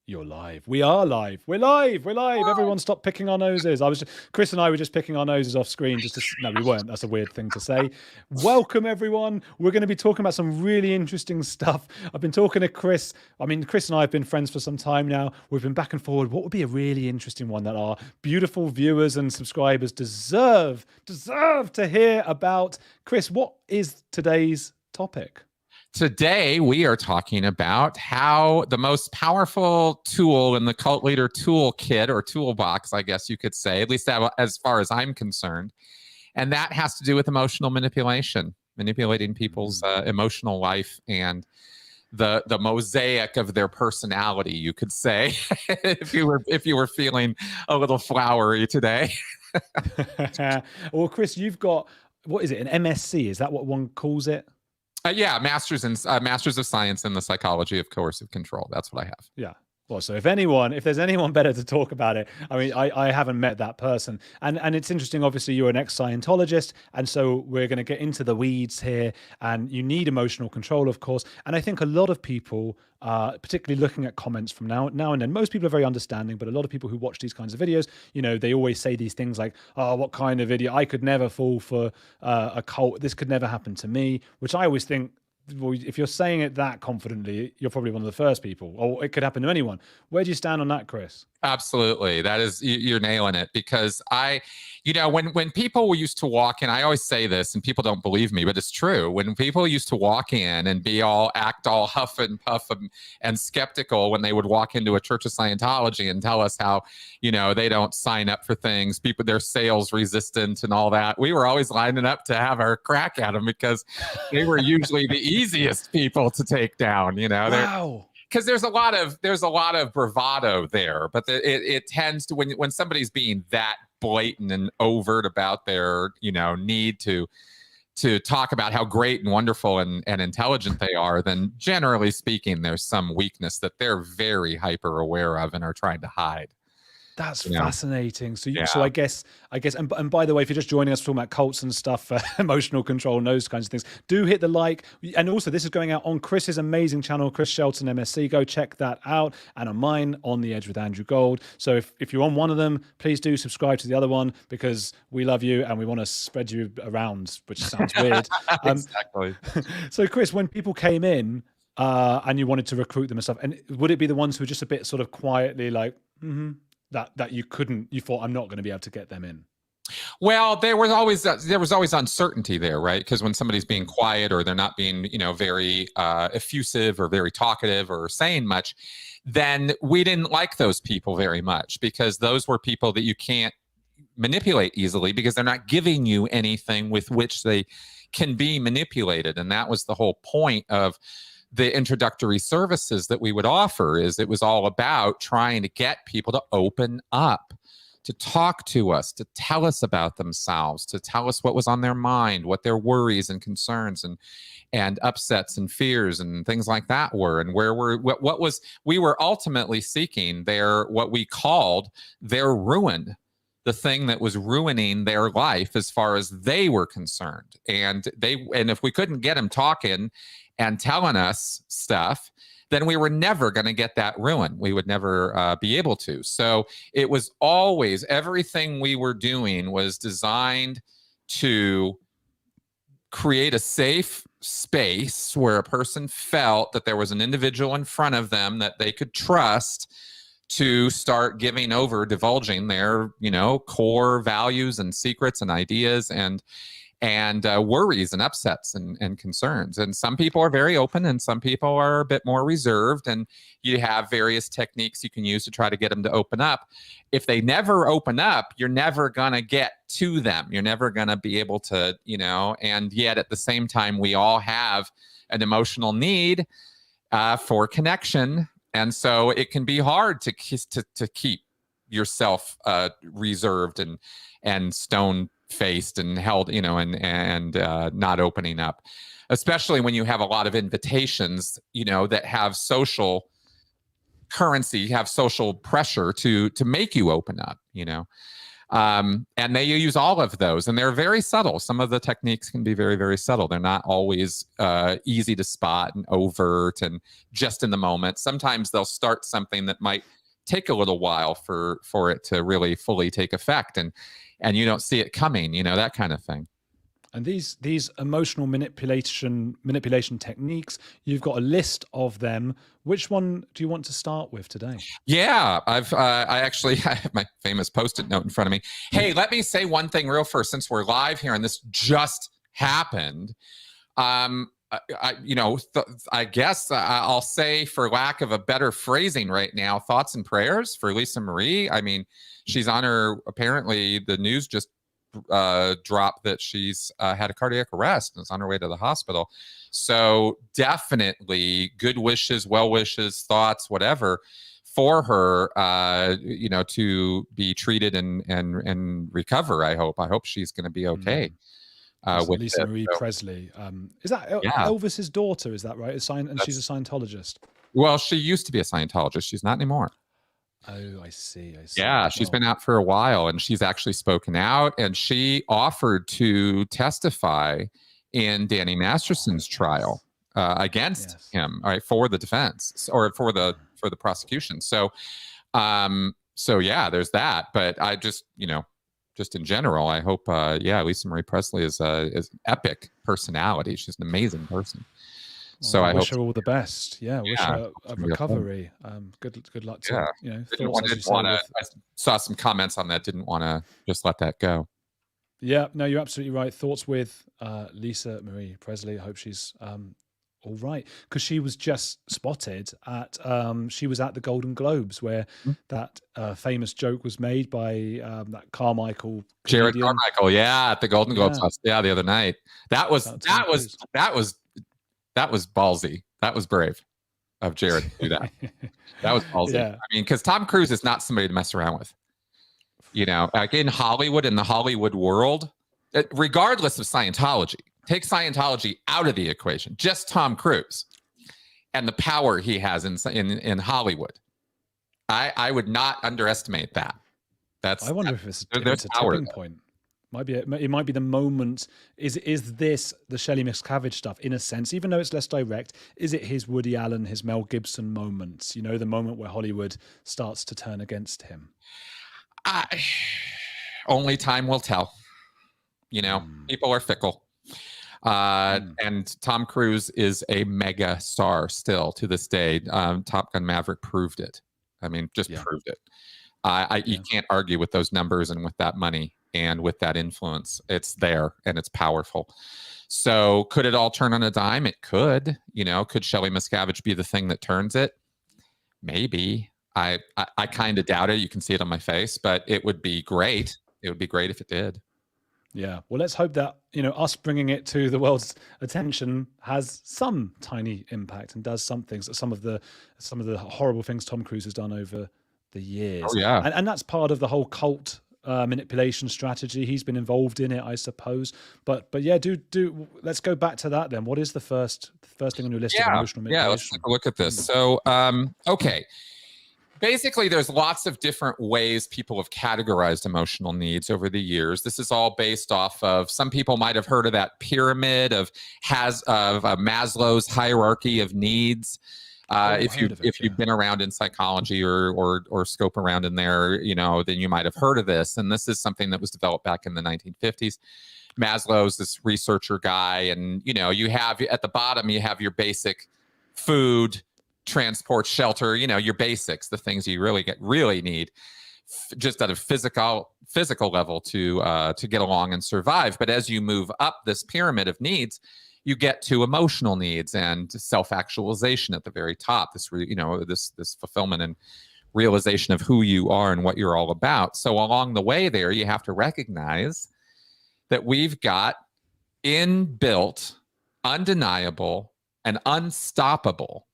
You're live. We are live. We're live. We're live. Everyone stop picking our noses. Chris and I were just picking our noses off screen no, we weren't. That's a weird thing to say. Welcome everyone. We're going to be talking about some really interesting stuff. I've been talking to Chris. Chris and I have been friends for some time now. We've been back and forward. What would be a really interesting one that our beautiful viewers and subscribers deserve to hear about? Chris, what is today's topic? Today, we are talking about how the most powerful tool in the cult leader toolkit or toolbox, I guess you could say, at least as far as I'm concerned, and that has to do with emotional manipulation, manipulating people's emotional life and the mosaic of their personality, you could say, if you were feeling a little flowery today. Well, Chris, you've got, what is it, an MSc? Is that what one calls it? Yeah, Masters of Science in the Psychology of Coercive Control. That's what I have. Yeah. Well, so if there's anyone better to talk about it, I haven't met that person. And it's interesting, obviously, you're an ex-Scientologist, and so we're going to get into the weeds here, and you need emotional control, of course. And I think a lot of people, particularly looking at comments from now and then, most people are very understanding, but a lot of people who watch these kinds of videos, they always say these things like, oh, what kind of video? I could never fall for a cult. This could never happen to me, which I always think, well, if you're saying it that confidently, you're probably one of the first people, or it could happen to anyone. Where do you stand on that, Chris? Absolutely. That is, you're nailing it, because when people used to walk in, I always say this and people don't believe me, but it's true. When people used to walk in and act all huff and puff and skeptical when they would walk into a Church of Scientology and tell us how, they don't sign up for things, they're sales resistant and all that, we were always lining up to have our crack at them because they were usually the easiest people to take down, Wow. Because there's a lot of bravado there, but it tends to, when somebody's being that blatant and overt about their need to talk about how great and wonderful and intelligent they are, then generally speaking, there's some weakness that they're very hyper aware of and are trying to hide. That's fascinating. So, so I guess, and by the way, if you're just joining us talking about cults and stuff, emotional control and those kinds of things, do hit the like. And also, this is going out on Chris's amazing channel, Chris Shelton MSc. Go check that out. And on mine, On the Edge with Andrew Gold. So if you're on one of them, please do subscribe to the other one, because we love you and we want to spread you around, which sounds weird. Exactly. So, Chris, when people came in and you wanted to recruit them and stuff, and would it be the ones who were just a bit sort of quietly like, that you thought, I'm not going to be able to get them in? Well, there was always uncertainty there, right? Because when somebody's being quiet or they're not being, very effusive or very talkative or saying much, then we didn't like those people very much, because those were people that you can't manipulate easily because they're not giving you anything with which they can be manipulated. And that was the whole point of the introductory services that we would offer. Is it was all about trying to get people to open up, to talk to us, to tell us about themselves, to tell us what was on their mind, what their worries and concerns and upsets and fears and things like that were, and we were ultimately seeking what we called their ruin, the thing that was ruining their life as far as they were concerned. And if we couldn't get them talking and telling us stuff, then we were never going to get that ruin. We would never be able to. So it was always, everything we were doing was designed to create a safe space where a person felt that there was an individual in front of them that they could trust to start divulging their, core values and secrets and ideas and worries and upsets and concerns. And some people are very open and some people are a bit more reserved, and you have various techniques you can use to try to get them to open up. If they never open up, you're never going to get to them. You're never going to be able to, and yet at the same time, we all have an emotional need for connection. And so it can be hard to keep yourself reserved and stone-faced and held, and not opening up, especially when you have a lot of invitations, that have social currency, have social pressure to make you open up, And they use all of those, and they're very subtle. Some of the techniques can be very, very subtle. They're not always easy to spot and overt and just in the moment. Sometimes they'll start something that might take a little while for it to really fully take effect, and you don't see it coming, that kind of thing. And these emotional manipulation techniques, you've got a list of them. Which one do you want to start with today? Yeah, I have my famous Post-it note in front of me. Hey, let me say one thing real first, since we're live here and this just happened. I guess I'll say, for lack of a better phrasing right now, thoughts and prayers for Lisa Marie. I mean, she's on her, apparently the news just dropped that she's had a cardiac arrest and is on her way to the hospital. So definitely good wishes, well wishes, thoughts, whatever, for her, to be treated and recover. I hope she's going to be okay. With Lisa Marie Presley. Is that Elvis's daughter? Is that right? And she's a Scientologist. Well, she used to be a Scientologist. She's not anymore. Oh, I see. Yeah, she's been out for a while, and she's actually spoken out, and she offered to testify in Danny Masterson's trial against him, all right, for the defense or for the prosecution. So yeah, there's that. But I just in general, I hope Lisa Marie Presley is an epic personality. She's an amazing person. So I wish her all the best. Yeah, wish her a recovery. Good luck to I saw some comments on that. Didn't want to just let that go. Yeah, no, you're absolutely right. Thoughts with Lisa Marie Presley. I hope she's all right, because she was just spotted at she was at the Golden Globes, where that famous joke was made by that Carmichael Jared Carmichael, at the Golden Globes the other night. That was ballsy. That was brave of Jared to do that. That was ballsy. Yeah. I mean, because Tom Cruise is not somebody to mess around with. Like in Hollywood, in the Hollywood world, regardless of Scientology, take Scientology out of the equation, just Tom Cruise and the power he has in Hollywood. I would not underestimate that. I wonder if it's a tipping point. It might be the moment. Is this the Shelley Miscavige stuff, in a sense, even though it's less direct? Is it his Woody Allen, his Mel Gibson moments? The moment where Hollywood starts to turn against him. Only time will tell. People are fickle. And Tom Cruise is a mega star still to this day. Top Gun Maverick proved it. I mean, proved it. You can't argue with those numbers and with that money and with that influence. It's there and it's powerful. So could it all turn on a dime? It could. Could Shelley Miscavige be the thing that turns it? Maybe. I kind of doubt it. You can see it on my face, but it would be great. It would be great if it did. Yeah. Well, let's hope that, us bringing it to the world's attention has some tiny impact and does some things, some of the horrible things Tom Cruise has done over the years. Oh, yeah. And that's part of the whole cult manipulation strategy. He's been involved in it, I suppose. But yeah, let's go back to that then. What is the first thing on your list of emotional manipulation? Yeah, let's take a look at this. So, okay. Basically, there's lots of different ways people have categorized emotional needs over the years. This is all based off of, some people might have heard of that pyramid of Maslow's hierarchy of needs. If you've been around in psychology or scope around in there, then you might have heard of this. And this is something that was developed back in the 1950s. Maslow's this researcher guy, and you have at the bottom, you have your basic food, transport, shelter, your basics, the things you really need, just at a physical level to get along and survive. But as you move up this pyramid of needs, you get to emotional needs and self-actualization at the very top. This fulfillment and realization of who you are and what you're all about. So along the way there, you have to recognize that we've got inbuilt, undeniable, and unstoppable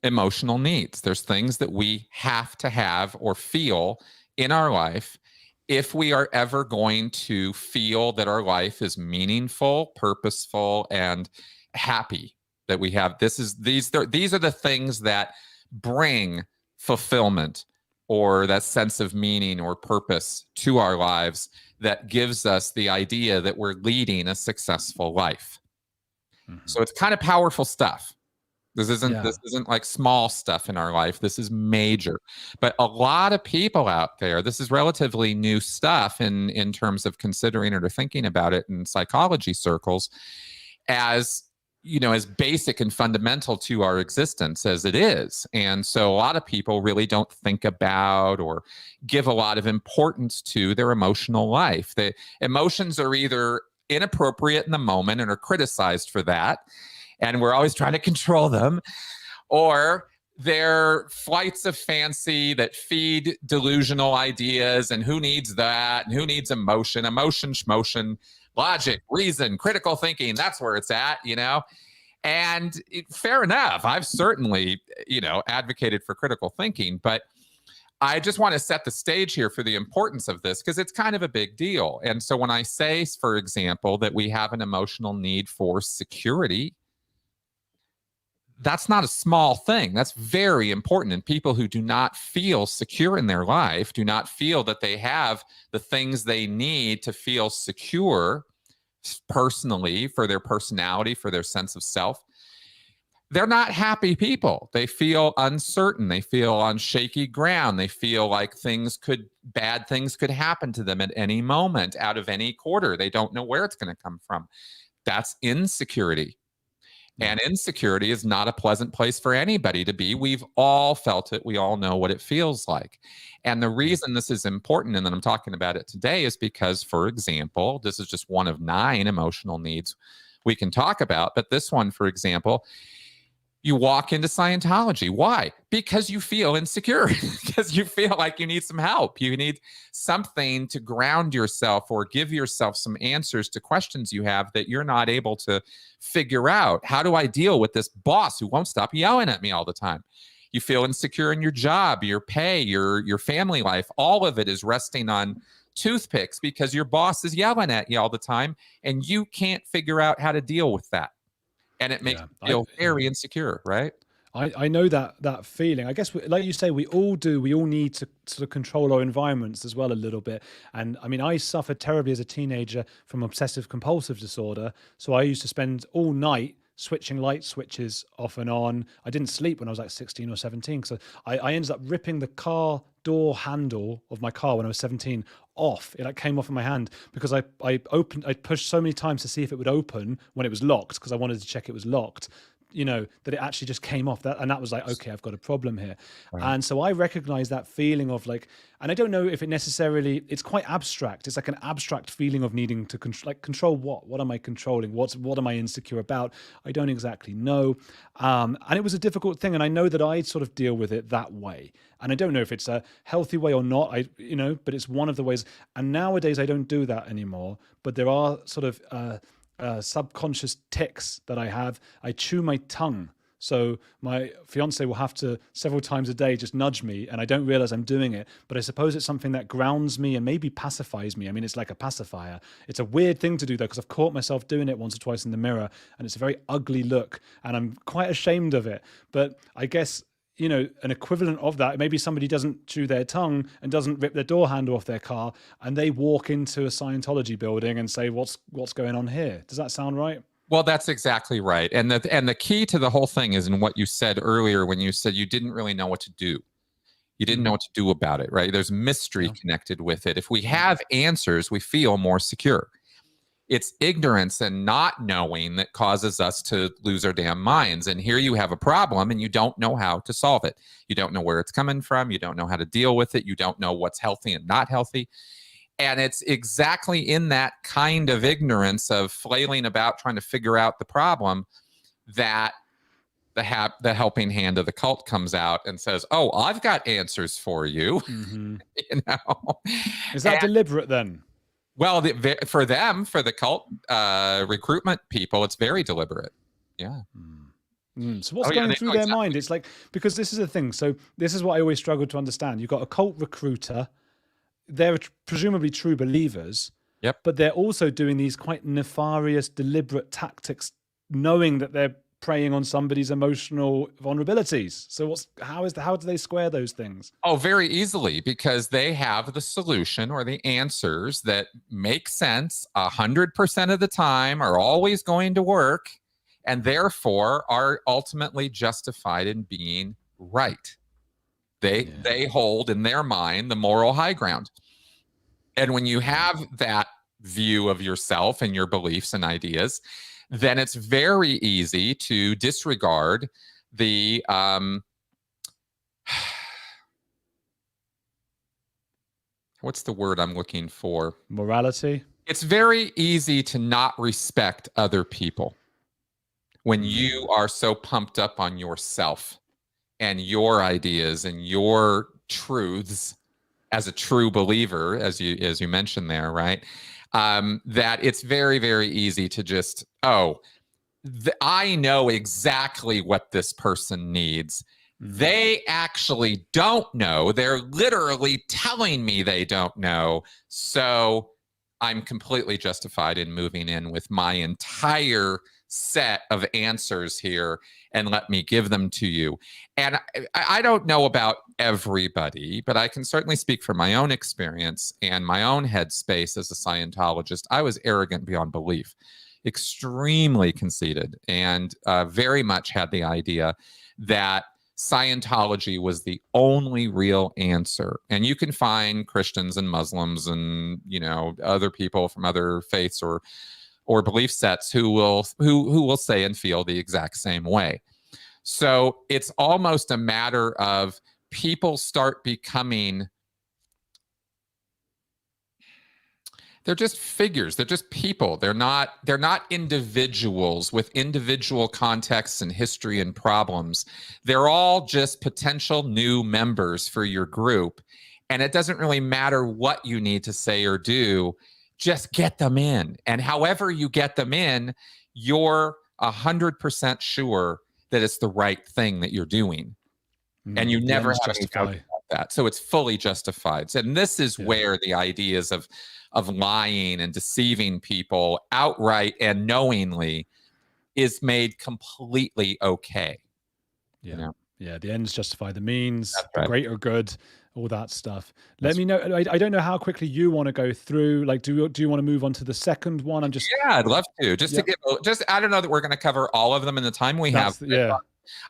emotional needs. There's things that we have to have or feel in our life if we are ever going to feel that our life is meaningful, purposeful, and happy. That we have these are the things that bring fulfillment or that sense of meaning or purpose to our lives that gives us the idea that we're leading a successful life. So it's kind of powerful stuff. This isn't like small stuff in our life. This is major. But a lot of people out there, this is relatively new stuff in terms of considering it or thinking about it in psychology circles, as as basic and fundamental to our existence as it is. And so a lot of people really don't think about or give a lot of importance to their emotional life. The emotions are either inappropriate in the moment and are criticized for that, and we're always trying to control them, or they're flights of fancy that feed delusional ideas, and who needs that, and who needs emotion, schmotion, logic, reason, critical thinking, that's where it's at, And fair enough. I've certainly, advocated for critical thinking, but I just want to set the stage here for the importance of this, because it's kind of a big deal. And so when I say, for example, that we have an emotional need for security, that's not a small thing. That's very important. And people who do not feel secure in their life, do not feel that they have the things they need to feel secure personally, for their personality, for their sense of self, they're not happy people. They feel uncertain. They feel on shaky ground. They feel like bad things could happen to them at any moment, out of any quarter. They don't know where it's going to come from. That's insecurity. And insecurity is not a pleasant place for anybody to be. We've all felt it. We all know what it feels like. And the reason this is important, and that I'm talking about it today, is because, for example, this is just one of 9 emotional needs we can talk about. But this one, for example, you walk into Scientology. Why? Because you feel insecure, because you feel like you need some help. You need something to ground yourself or give yourself some answers to questions you have that you're not able to figure out. How do I deal with this boss who won't stop yelling at me all the time? You feel insecure in your job, your pay, your family life. All of it is resting on toothpicks because your boss is yelling at you all the time, and you can't figure out how to deal with that. And it makes you feel very insecure, right? I know that feeling. I guess, like you say, we all do. We all need to sort of control our environments as well a little bit. And I mean, I suffered terribly as a teenager from obsessive compulsive disorder. So I used to spend all night switching light switches off and on. I didn't sleep when I was like 16 or 17. So I ended up ripping the car door handle of my car when I was 17 off. It like came off in my hand because I pushed so many times to see if it would open when it was locked, because I wanted to check it was locked, that it actually just came off. That was like, okay, I've got a problem here. Right. And so I recognize that feeling of like, and I don't know if it's quite abstract. It's like an abstract feeling of needing to control what am I controlling? What am I insecure about? I don't exactly know. And it was a difficult thing. And I know that I sort of deal with it that way. And I don't know if it's a healthy way or not, but it's one of the ways. And nowadays I don't do that anymore, but there are sort of, subconscious tics that I have. I chew my tongue. So my fiance will have to several times a day just nudge me, and I don't realize I'm doing it. But I suppose it's something that grounds me and maybe pacifies me. I mean, it's like a pacifier. It's a weird thing to do though, because I've caught myself doing it once or twice in the mirror, and it's a very ugly look, and I'm quite ashamed of it. But I guess, an equivalent of that, maybe somebody doesn't chew their tongue and doesn't rip their door handle off their car, and they walk into a Scientology building and say, what's going on here? Does that sound right? Well, that's exactly right. And the key to the whole thing is in what you said earlier, when you said you didn't really know what to do. You didn't know what to do about it, right? There's mystery connected with it. If we have answers, we feel more secure. It's ignorance and not knowing that causes us to lose our damn minds. And here you have a problem and you don't know how to solve it. You don't know where it's coming from. You don't know how to deal with it. You don't know what's healthy and not healthy. And it's exactly in that kind of ignorance of flailing about trying to figure out the problem that the helping hand of the cult comes out and says, oh, I've got answers for you. Mm-hmm. Is that deliberate then? Well, for the cult recruitment people, it's very deliberate. Yeah. So what's going through their mind? It's like, because this is the thing. So this is what I always struggle to understand. You've got a cult recruiter. They're presumably true believers. Yep. But they're also doing these quite nefarious, deliberate tactics, knowing that they're preying on somebody's emotional vulnerabilities. So how do they square those things? Oh, very easily, because they have the solution or the answers that make sense 100% of the time, are always going to work, and therefore are ultimately justified in being right. They hold in their mind the moral high ground. And when you have that view of yourself and your beliefs and ideas, then it's very easy to disregard the what's the word I'm looking for? Morality. It's very easy to not respect other people when you are so pumped up on yourself and your ideas and your truths as a true believer, as you mentioned there, right? That it's very, very easy to just, I know exactly what this person needs. They actually don't know. They're literally telling me they don't know. So I'm completely justified in moving in with my entire set of answers here, and let me give them to you. And I don't know about everybody, but I can certainly speak from my own experience and my own headspace as a Scientologist. I was arrogant beyond belief, extremely conceited, and very much had the idea that Scientology was the only real answer. And you can find Christians and Muslims and, other people from other faiths or belief sets who will say and feel the exact same way. So it's almost a matter of people start becoming, they're just figures. They're just people. They're not individuals with individual contexts and history and problems. They're all just potential new members for your group. And it doesn't really matter what you need to say or do. Just get them in. And however you get them in, you're 100% sure that it's the right thing that you're doing. And you never have any doubt about that. So it's fully justified. And this is where the ideas of lying and deceiving people outright and knowingly is made completely okay. Yeah. Yeah. The ends justify the means, right. The greater good, all that stuff. Let me know. I don't know how quickly you want to go through. Like, do you want to move on to the second one? I'd love to. I don't know that we're going to cover all of them in the time we have.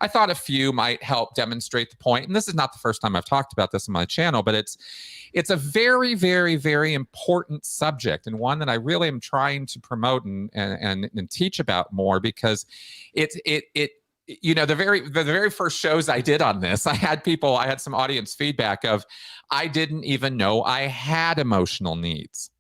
I thought a few might help demonstrate the point. And this is not the first time I've talked about this on my channel, but it's a very, very, very important subject, and one that I really am trying to promote and teach about more, because the very first shows I did on this, I had some audience feedback of, I didn't even know I had emotional needs,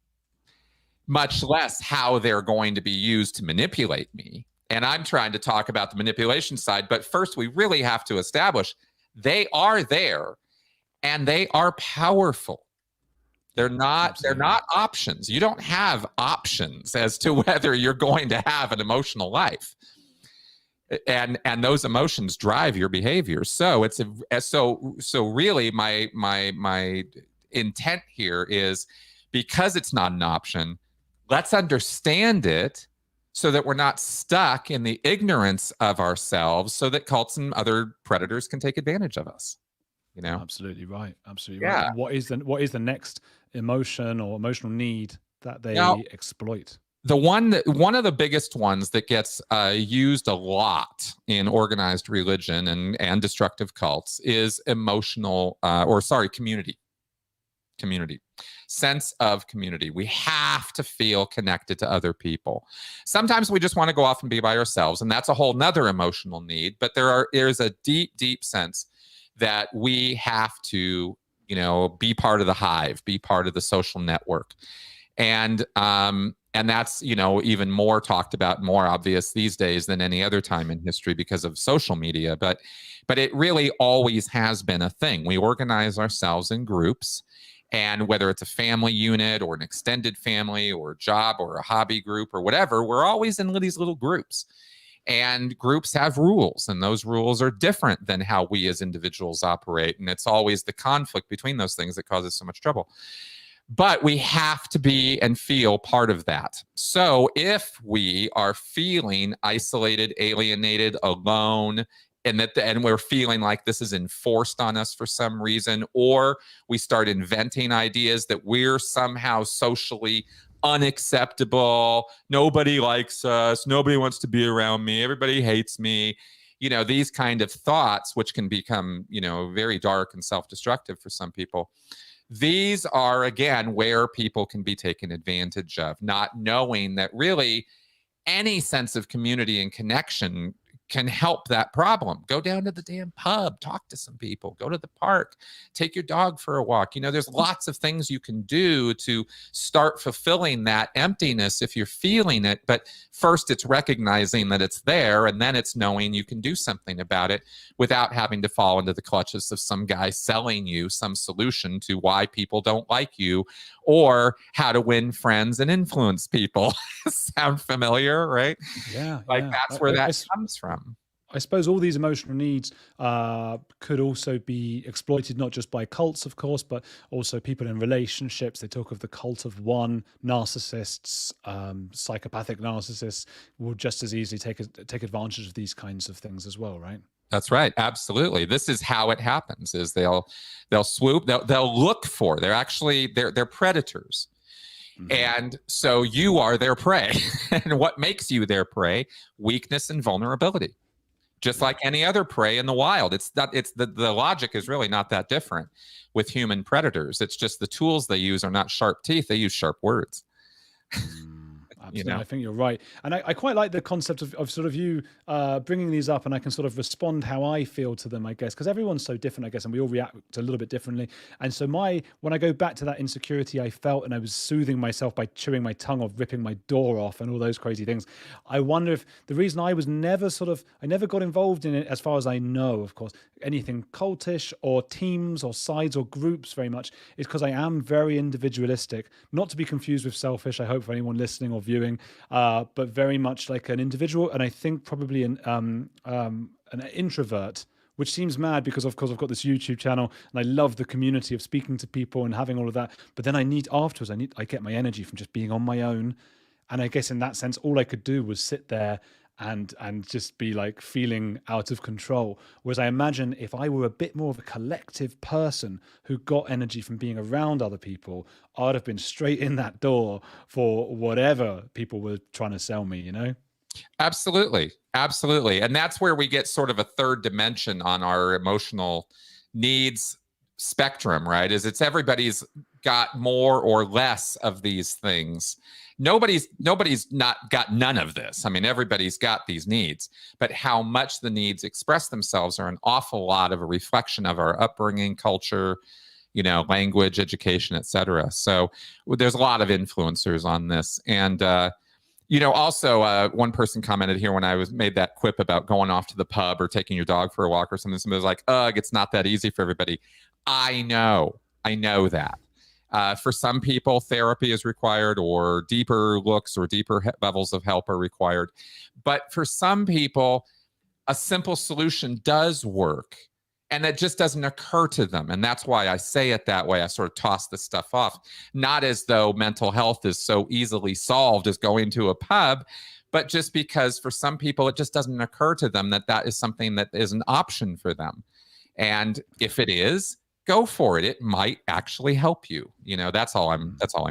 much less how they're going to be used to manipulate me. And I'm trying to talk about the manipulation side, but first we really have to establish they are there and they are powerful. They're not options. You don't have options as to whether you're going to have an emotional life. And those emotions drive your behavior. So so really my intent here is, because it's not an option, let's understand it, so that we're not stuck in the ignorance of ourselves, so that cults and other predators can take advantage of us. Absolutely right. Absolutely right. What is the next emotion or emotional need that they exploit? One of the biggest ones that gets used a lot in organized religion and destructive cults is community. Sense of community. We have to feel connected to other people. Sometimes we just want to go off and be by ourselves, and that's a whole nother emotional need. But there's a deep, deep sense that we have to, be part of the hive, be part of the social network. And that's, even more talked about, more obvious these days than any other time in history because of social media. But it really always has been a thing. We organize ourselves in groups, and whether it's a family unit or an extended family or a job or a hobby group or whatever, we're always in these little groups. And groups have rules, and those rules are different than how we as individuals operate. And it's always the conflict between those things that causes so much trouble. But we have to be and feel part of that. So if we are feeling isolated, alienated, alone, and we're feeling like this is enforced on us for some reason, or we start inventing ideas that we're somehow socially unacceptable, nobody likes us, nobody wants to be around me, everybody hates me, these kind of thoughts, which can become, very dark and self-destructive for some people. These are, again, where people can be taken advantage of, not knowing that really any sense of community and connection can help that problem. Go down to the damn pub, talk to some people, go to the park, take your dog for a walk. There's lots of things you can do to start fulfilling that emptiness if you're feeling it. But first, it's recognizing that it's there, and then it's knowing you can do something about it without having to fall into the clutches of some guy selling you some solution to why people don't like you or how to win friends and influence people. Sound familiar, right? Yeah. That's where that comes from. I suppose all these emotional needs could also be exploited, not just by cults, of course, but also people in relationships. They talk of the cult of one. Narcissists, psychopathic narcissists will just as easily take advantage of these kinds of things as well, right? That's right. Absolutely. This is how it happens: is they'll swoop, they'll look for. They're predators. Mm-hmm. And so you are their prey. And what makes you their prey? Weakness and vulnerability. Just like any other prey in the wild. The logic is really not that different with human predators. It's just the tools they use are not sharp teeth. They use sharp words. Absolutely. I think you're right. And I quite like the concept of sort of you bringing these up, and I can sort of respond how I feel to them, I guess, because everyone's so different, I guess, and we all react a little bit differently. And so when I go back to that insecurity I felt, and I was soothing myself by chewing my tongue or ripping my door off and all those crazy things, I wonder if the reason I was never I never got involved in it, as far as I know, of course, anything cultish or teams or sides or groups very much, is because I am very individualistic, not to be confused with selfish, I hope, for anyone listening or viewing, but very much like an individual, and I think probably an introvert, which seems mad because, of course, I've got this YouTube channel and I love the community of speaking to people and having all of that. But then I get my energy from just being on my own. And I guess in that sense, all I could do was sit there and just be like feeling out of control. Whereas I imagine if I were a bit more of a collective person who got energy from being around other people, I'd have been straight in that door for whatever people were trying to sell me, Absolutely. Absolutely. And that's where we get sort of a third dimension on our emotional needs spectrum, right? It's everybody's got more or less of these things. Nobody's not got none of this. I mean, everybody's got these needs, but how much the needs express themselves are an awful lot of a reflection of our upbringing, culture, language, education, etc. So there's a lot of influencers on this. And, also one person commented here when I made that quip about going off to the pub or taking your dog for a walk or something. Somebody was like, ugh, it's not that easy for everybody. I know that. For some people, therapy is required, or deeper looks or deeper levels of help are required. But for some people, a simple solution does work, and it just doesn't occur to them. And that's why I say it that way. I sort of toss this stuff off, not as though mental health is so easily solved as going to a pub, but just because for some people, it just doesn't occur to them that is something that is an option for them. And if it is, go for it. It might actually help you. That's all I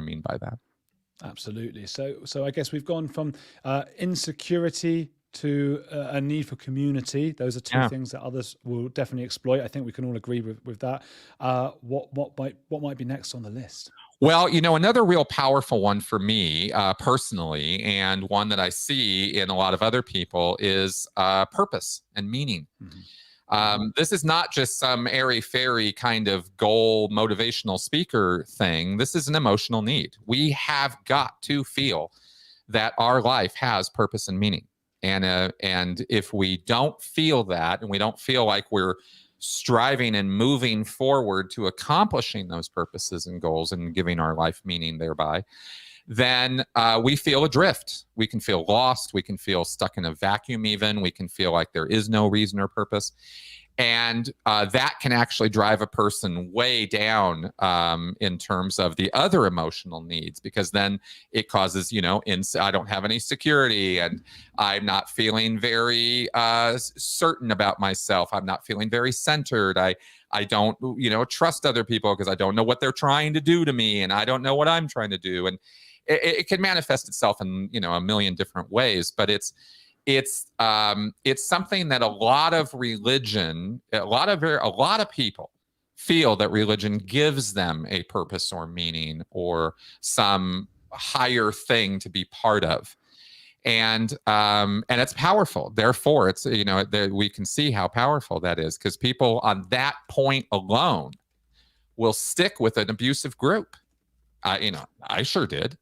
mean by that. Absolutely. So I guess we've gone from insecurity to a need for community. Those are two things that others will definitely exploit. I think we can all agree with that. What might be next on the list? Well, another real powerful one for me personally, and one that I see in a lot of other people, is purpose and meaning. Mm-hmm. This is not just some airy-fairy kind of goal motivational speaker thing. This is an emotional need. We have got to feel that our life has purpose and meaning. And if we don't feel that, and we don't feel like we're striving and moving forward to accomplishing those purposes and goals and giving our life meaning thereby, then we feel adrift. We can feel lost. We can feel stuck in a vacuum even. We can feel like there is no reason or purpose. And that can actually drive a person way down in terms of the other emotional needs, because then it causes, I don't have any security, and I'm not feeling very certain about myself. I'm not feeling very centered. I don't, trust other people because I don't know what they're trying to do to me, and I don't know what I'm trying to do. And it can manifest itself in, a million different ways, but it's something that a lot of religion, a lot of people feel that religion gives them a purpose or meaning or some higher thing to be part of. And it's powerful. Therefore, it's, we can see how powerful that is, because people on that point alone will stick with an abusive group. I sure did,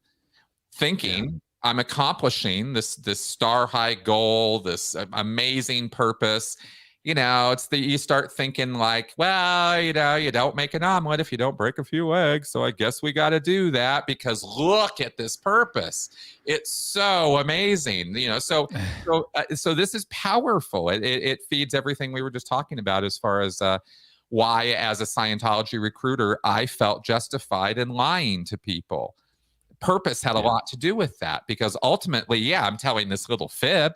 thinking I'm accomplishing this star high goal, this amazing purpose. You start thinking like, well, you don't make an omelet if you don't break a few eggs. So I guess we got to do that, because look at this purpose. It's so amazing. So this is powerful. It feeds everything we were just talking about, as far as why, as a Scientology recruiter, I felt justified in lying to people. Purpose had a lot to do with that, because ultimately, I'm telling this little fib,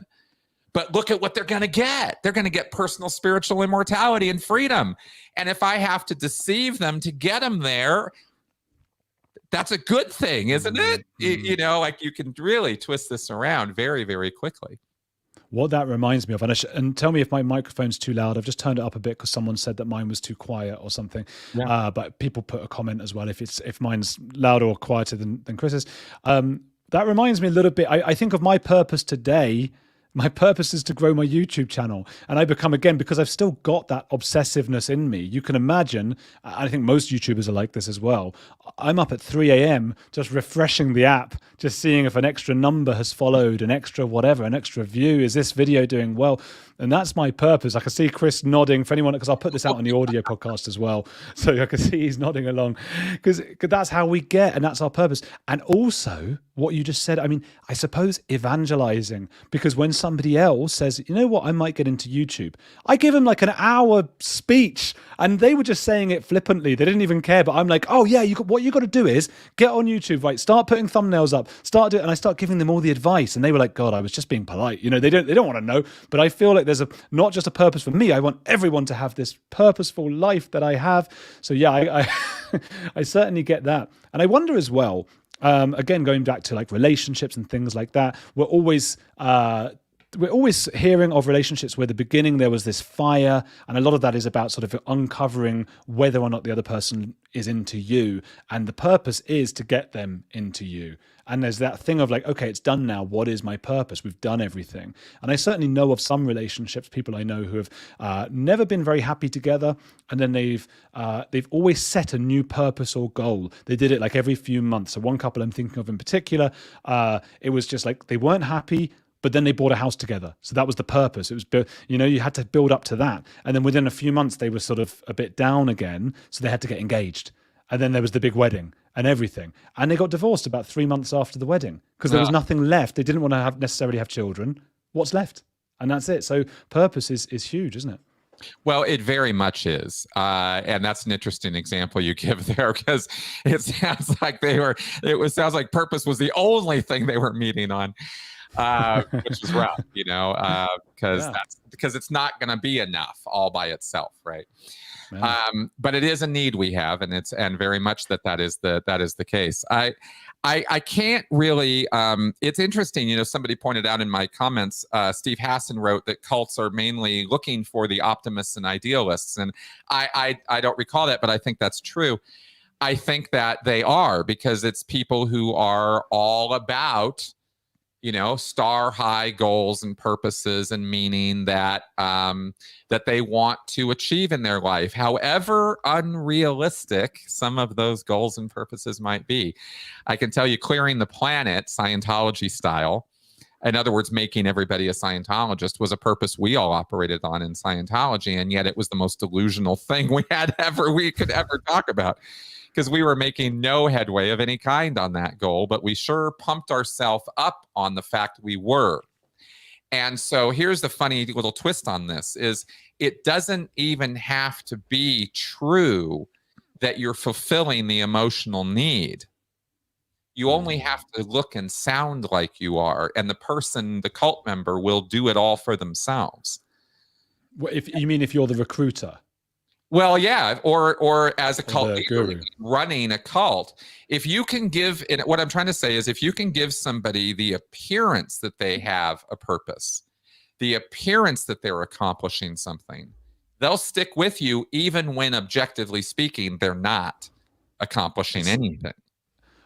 but look at what they're going to get. They're going to get personal spiritual immortality and freedom. And if I have to deceive them to get them there, that's a good thing, isn't it? Like, you can really twist this around very, very quickly. What that reminds me of, and tell me if my microphone's too loud. I've just turned it up a bit because someone said that mine was too quiet or something. But people put a comment as well if mine's louder or quieter than Chris's. That reminds me a little bit. I think of my purpose today. My purpose is to grow my YouTube channel. And I become, again, because I've still got that obsessiveness in me. You can imagine, I think most YouTubers are like this as well. I'm up at 3 a.m. just refreshing the app, just seeing if an extra number has followed, an extra whatever, an extra view. Is this video doing well? And that's my purpose. I can see Chris nodding for anyone, because I'll put this out on the audio podcast as well. So I can see he's nodding along, because that's how we get, and that's our purpose. And also what you just said, I suppose evangelizing, because when somebody else says, you know what, I might get into YouTube, I give them like an hour speech, and they were just saying it flippantly. They didn't even care. But I'm like, oh yeah, what you got to do is get on YouTube, right? Start putting thumbnails up, start doing, and I start giving them all the advice. And they were like, God, I was just being polite. They don't want to know. But I feel like there's not just a purpose for me. I want everyone to have this purposeful life that I have. So yeah, I certainly get that. And I wonder as well, again, going back to like relationships and things like that, we're always hearing of relationships where the beginning there was this fire, and a lot of that is about sort of uncovering whether or not the other person is into you, and the purpose is to get them into you. And there's that thing of like, okay, it's done now. What is my purpose? We've done everything. And I certainly know of some relationships, people I know who have never been very happy together, and then they've always set a new purpose or goal. They did it like every few months. So one couple I'm thinking of in particular, it was just like they weren't happy, but then they bought a house together. So that was the purpose. It was, you had to build up to that. And then within a few months, they were sort of a bit down again. So they had to get engaged. And then there was the big wedding and everything. And they got divorced about 3 months after the wedding, because there was nothing left. They didn't want to necessarily have children. What's left? And that's it. So purpose is huge, isn't it? Well, it very much is. And that's an interesting example you give there, because it sounds like sounds like purpose was the only thing they were meeting on. Which is rough, because it's not going to be enough all by itself, right? But it is a need we have, and very much that is the case. I can't really. It's interesting, somebody pointed out in my comments. Steve Hassan wrote that cults are mainly looking for the optimists and idealists, and I don't recall that, but I think that's true. I think that they are, because it's people who are all about star high goals and purposes and meaning that they want to achieve in their life, however unrealistic some of those goals and purposes might be. I can tell you, clearing the planet, Scientology style, in other words, making everybody a Scientologist, was a purpose we all operated on in Scientology, and yet it was the most delusional thing we could ever talk about. Because we were making no headway of any kind on that goal, but we sure pumped ourselves up on the fact we were. And so here's the funny little twist on this is it doesn't even have to be true that you're fulfilling the emotional need. You only have to look and sound like you are, and the person, the cult member, will do it all for themselves. If you mean if you're the recruiter? Well, yeah, or as a cult leader running a cult, if you can give, and what I'm trying to say is if you can give somebody the appearance that they have a purpose, the appearance that they're accomplishing something, they'll stick with you even when objectively speaking, they're not accomplishing anything.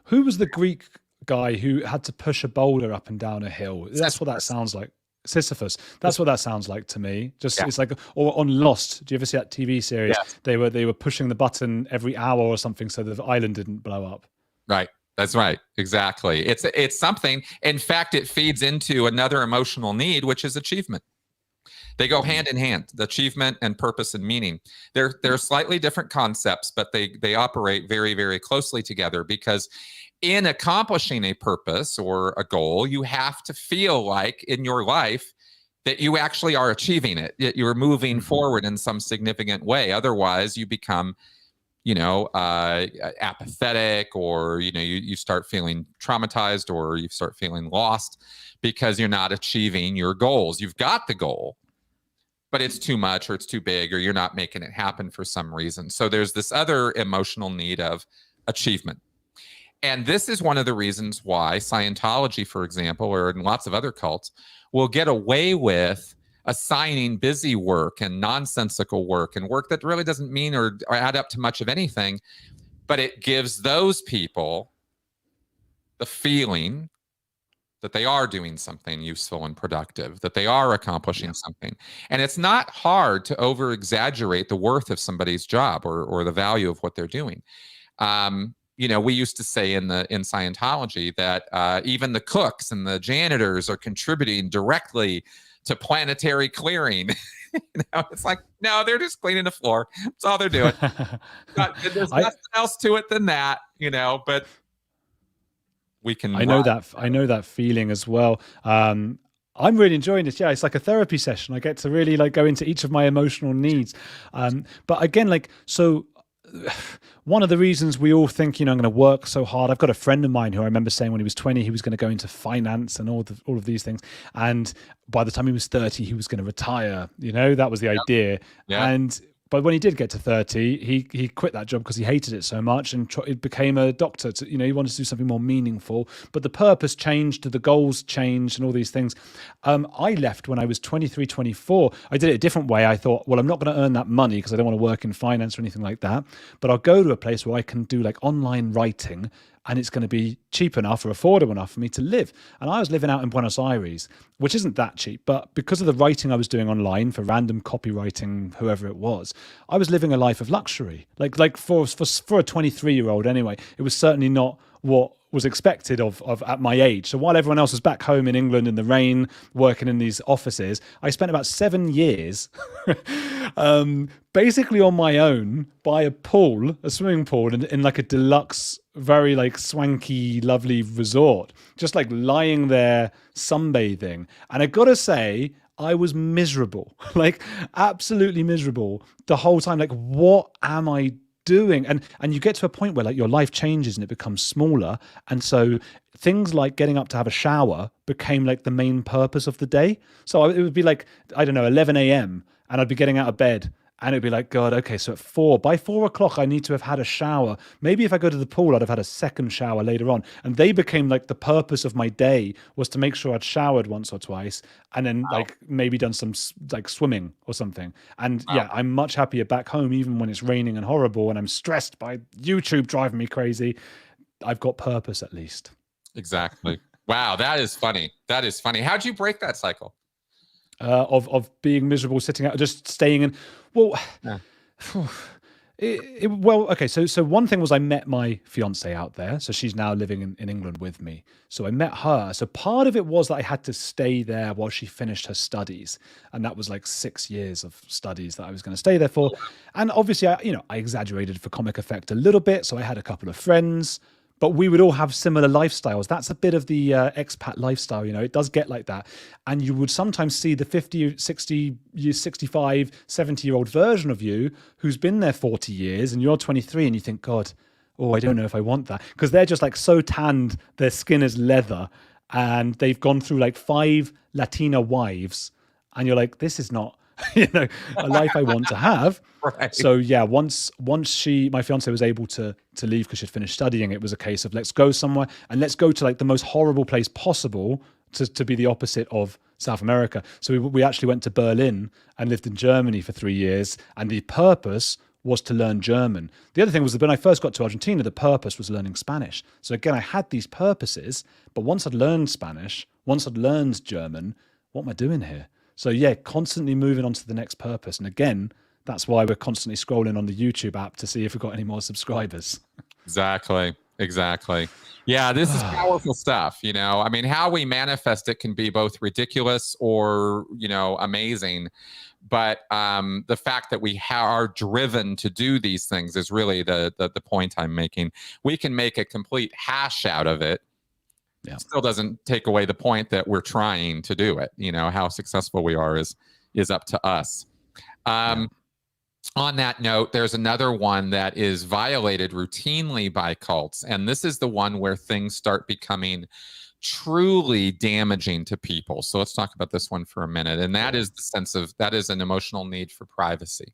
Who was the Greek guy who had to push a boulder up and down a hill? That's what that sounds like. Sisyphus. That's what that sounds like to me. Just it's like, or on Lost. Do you ever see that TV series? Yes. They were pushing the button every hour or something so the island didn't blow up. Right. That's right. Exactly. It's something. In fact, it feeds into another emotional need, which is achievement. They go hand in hand, the achievement and purpose and meaning. They're slightly different concepts, but they operate very, very closely together because in accomplishing a purpose or a goal, you have to feel like in your life that you actually are achieving it, that you're moving forward in some significant way. Otherwise, you become, apathetic, or, you start feeling traumatized, or you start feeling lost because you're not achieving your goals. You've got the goal, but it's too much or it's too big or you're not making it happen for some reason. So there's this other emotional need of achievement. And this is one of the reasons why Scientology, for example, or in lots of other cults, will get away with assigning busy work and nonsensical work and work that really doesn't mean or add up to much of anything, but it gives those people the feeling that they are doing something useful and productive, that they are accomplishing something. And it's not hard to over-exaggerate the worth of somebody's job or the value of what they're doing. We used to say in Scientology that even the cooks and the janitors are contributing directly to planetary clearing. It's like, no, they're just cleaning the floor. That's all they're doing. There's nothing else to it than that, but we can. I know that feeling as well. I'm really enjoying this. Yeah, it's like a therapy session. I get to really go into each of my emotional needs. But again, so one of the reasons we all think, I'm going to work so hard. I've got a friend of mine who I remember saying when he was 20, he was going to go into finance and all of these things. And by the time he was 30, he was going to retire. That was the idea. Yeah. But when he did get to 30, he quit that job because he hated it so much and it became a doctor. He wanted to do something more meaningful. But the purpose changed, the goals changed, and all these things. I left when I was 23, 24. I did it a different way. I thought, well, I'm not going to earn that money because I don't want to work in finance or anything like that. But I'll go to a place where I can do online writing, and it's going to be cheap enough or affordable enough for me to live. And I was living out in Buenos Aires, which isn't that cheap, but because of the writing I was doing online for random copywriting, whoever it was, I was living a life of luxury. Like for a 23-year-old anyway, it was certainly not what was expected of at my age. So while everyone else was back home in England in the rain, working in these offices, I spent about 7 years basically on my own by a swimming pool in a deluxe, very swanky, lovely resort, just lying there sunbathing. And I gotta say, I was miserable, absolutely miserable the whole time. What am I doing? And you get to a point where your life changes and it becomes smaller, and so things like getting up to have a shower became the main purpose of the day. So it would be I don't know, 11 a.m. and I'd be getting out of bed and it'd be God, okay, so by 4 o'clock I need to have had a shower. Maybe if I go to the pool I'd have had a second shower later on. And they became the purpose of my day was to make sure I'd showered once or twice and then maybe done some swimming or something. And yeah, I'm much happier back home even when it's raining and horrible and I'm stressed by YouTube driving me crazy. I've got purpose at least. Exactly. Wow, that is funny. That is funny. How'd you break that cycle? Of being miserable, sitting out, just staying in. Well, okay. So one thing was I met my fiance out there. So she's now living in England with me. So I met her. So part of it was that I had to stay there while she finished her studies. And that was 6 years of studies that I was going to stay there for. And obviously, I exaggerated for comic effect a little bit. So I had a couple of friends. but we would all have similar lifestyles. That's a bit of the expat lifestyle, you know, it does get like that. And you would sometimes see the 50, 60, 65, 70-year-old version of you who's been there 40 years and you're 23 and you think, God, oh, I don't know if I want that. Because they're just like so tanned, their skin is leather, and they've gone through like 5 Latina wives. And you're like, this is not, you know, a life I want to have. Right. So yeah, once my fiance was able to leave because she'd finished studying, it was a case of let's go somewhere and let's go to like the most horrible place possible to be the opposite of South America. So we actually went to Berlin and lived in Germany for 3 years, and the purpose was to learn German. The other thing was that when I first got to Argentina, the purpose was learning Spanish. So again, I had these purposes, but once I'd learned Spanish, once I'd learned German, what am I doing here? So yeah, constantly moving on to the next purpose. And again, that's why we're constantly scrolling on the YouTube app to see if we've got any more subscribers. Exactly. Yeah, this is powerful stuff. You know, I mean, how we manifest it can be both ridiculous or, you know, amazing. But the fact that we are driven to do these things is really the point I'm making. We can make a complete hash out of it. Yeah. Still doesn't take away the point that we're trying to do it. You know, how successful we are is up to us. On that note, there's another one that is violated routinely by cults. And this is the one where things start becoming truly damaging to people. So let's talk about this one for a minute. And that is the sense of, that is an emotional need for privacy.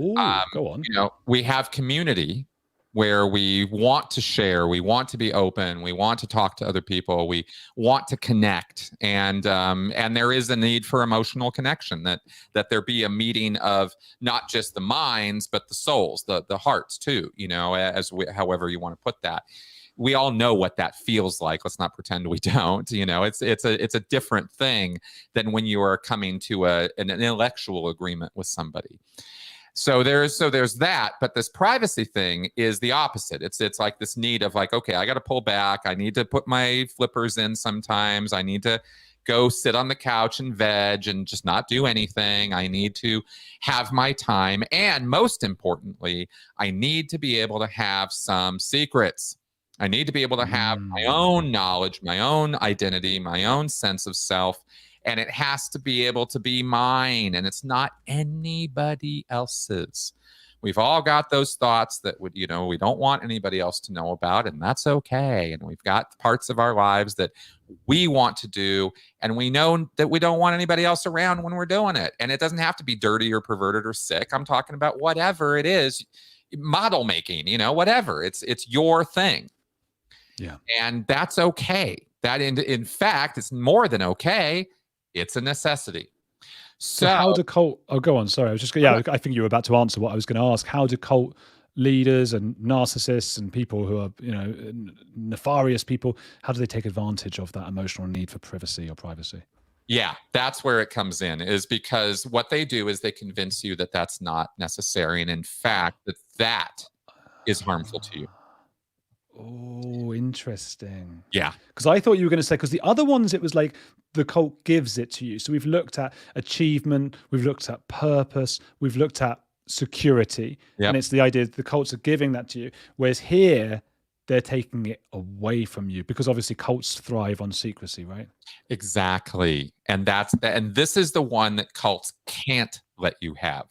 Ooh, go on. You know, we have community where we want to share, we want to be open, we want to talk to other people, we want to connect, and there is a need for emotional connection, that there be a meeting of not just the minds but the souls, the hearts too. You know, however you want to put that. We all know what that feels like. Let's not pretend we don't. You know, it's a different thing than when you are coming to an intellectual agreement with somebody. So there's that, but this privacy thing is the opposite. It's like this need of like, okay, I got to pull back. I need to put my flippers in sometimes. I need to go sit on the couch and veg and just not do anything. I need to have my time. And most importantly, I need to be able to have some secrets. I need to be able to have my own knowledge, my own identity, my own sense of self. And it has to be able to be mine, and it's not anybody else's. We've all got those thoughts that would, you know, we don't want anybody else to know about, and that's okay. And we've got parts of our lives that we want to do, and we know that we don't want anybody else around when we're doing it. And it doesn't have to be dirty or perverted or sick. I'm talking about whatever it is, model making, you know, whatever. It's your thing. Yeah. And that's okay. That in fact, it's more than okay. It's a necessity. So how do cult? Oh, go on. Sorry, I was just I think you were about to answer what I was going to ask. How do cult leaders and narcissists and people who are, you know, nefarious people, how do they take advantage of that emotional need for privacy or privacy? Yeah, that's where it comes in, is because what they do is they convince you that that's not necessary, and in fact that is harmful to you. Oh, interesting. Yeah. Because I thought you were going to say, because the other ones, it was like the cult gives it to you. So we've looked at achievement, we've looked at purpose, we've looked at security. Yep. And it's the idea that the cults are giving that to you. Whereas here, they're taking it away from you, because obviously cults thrive on secrecy, right? Exactly. And this is the one that cults can't let you have.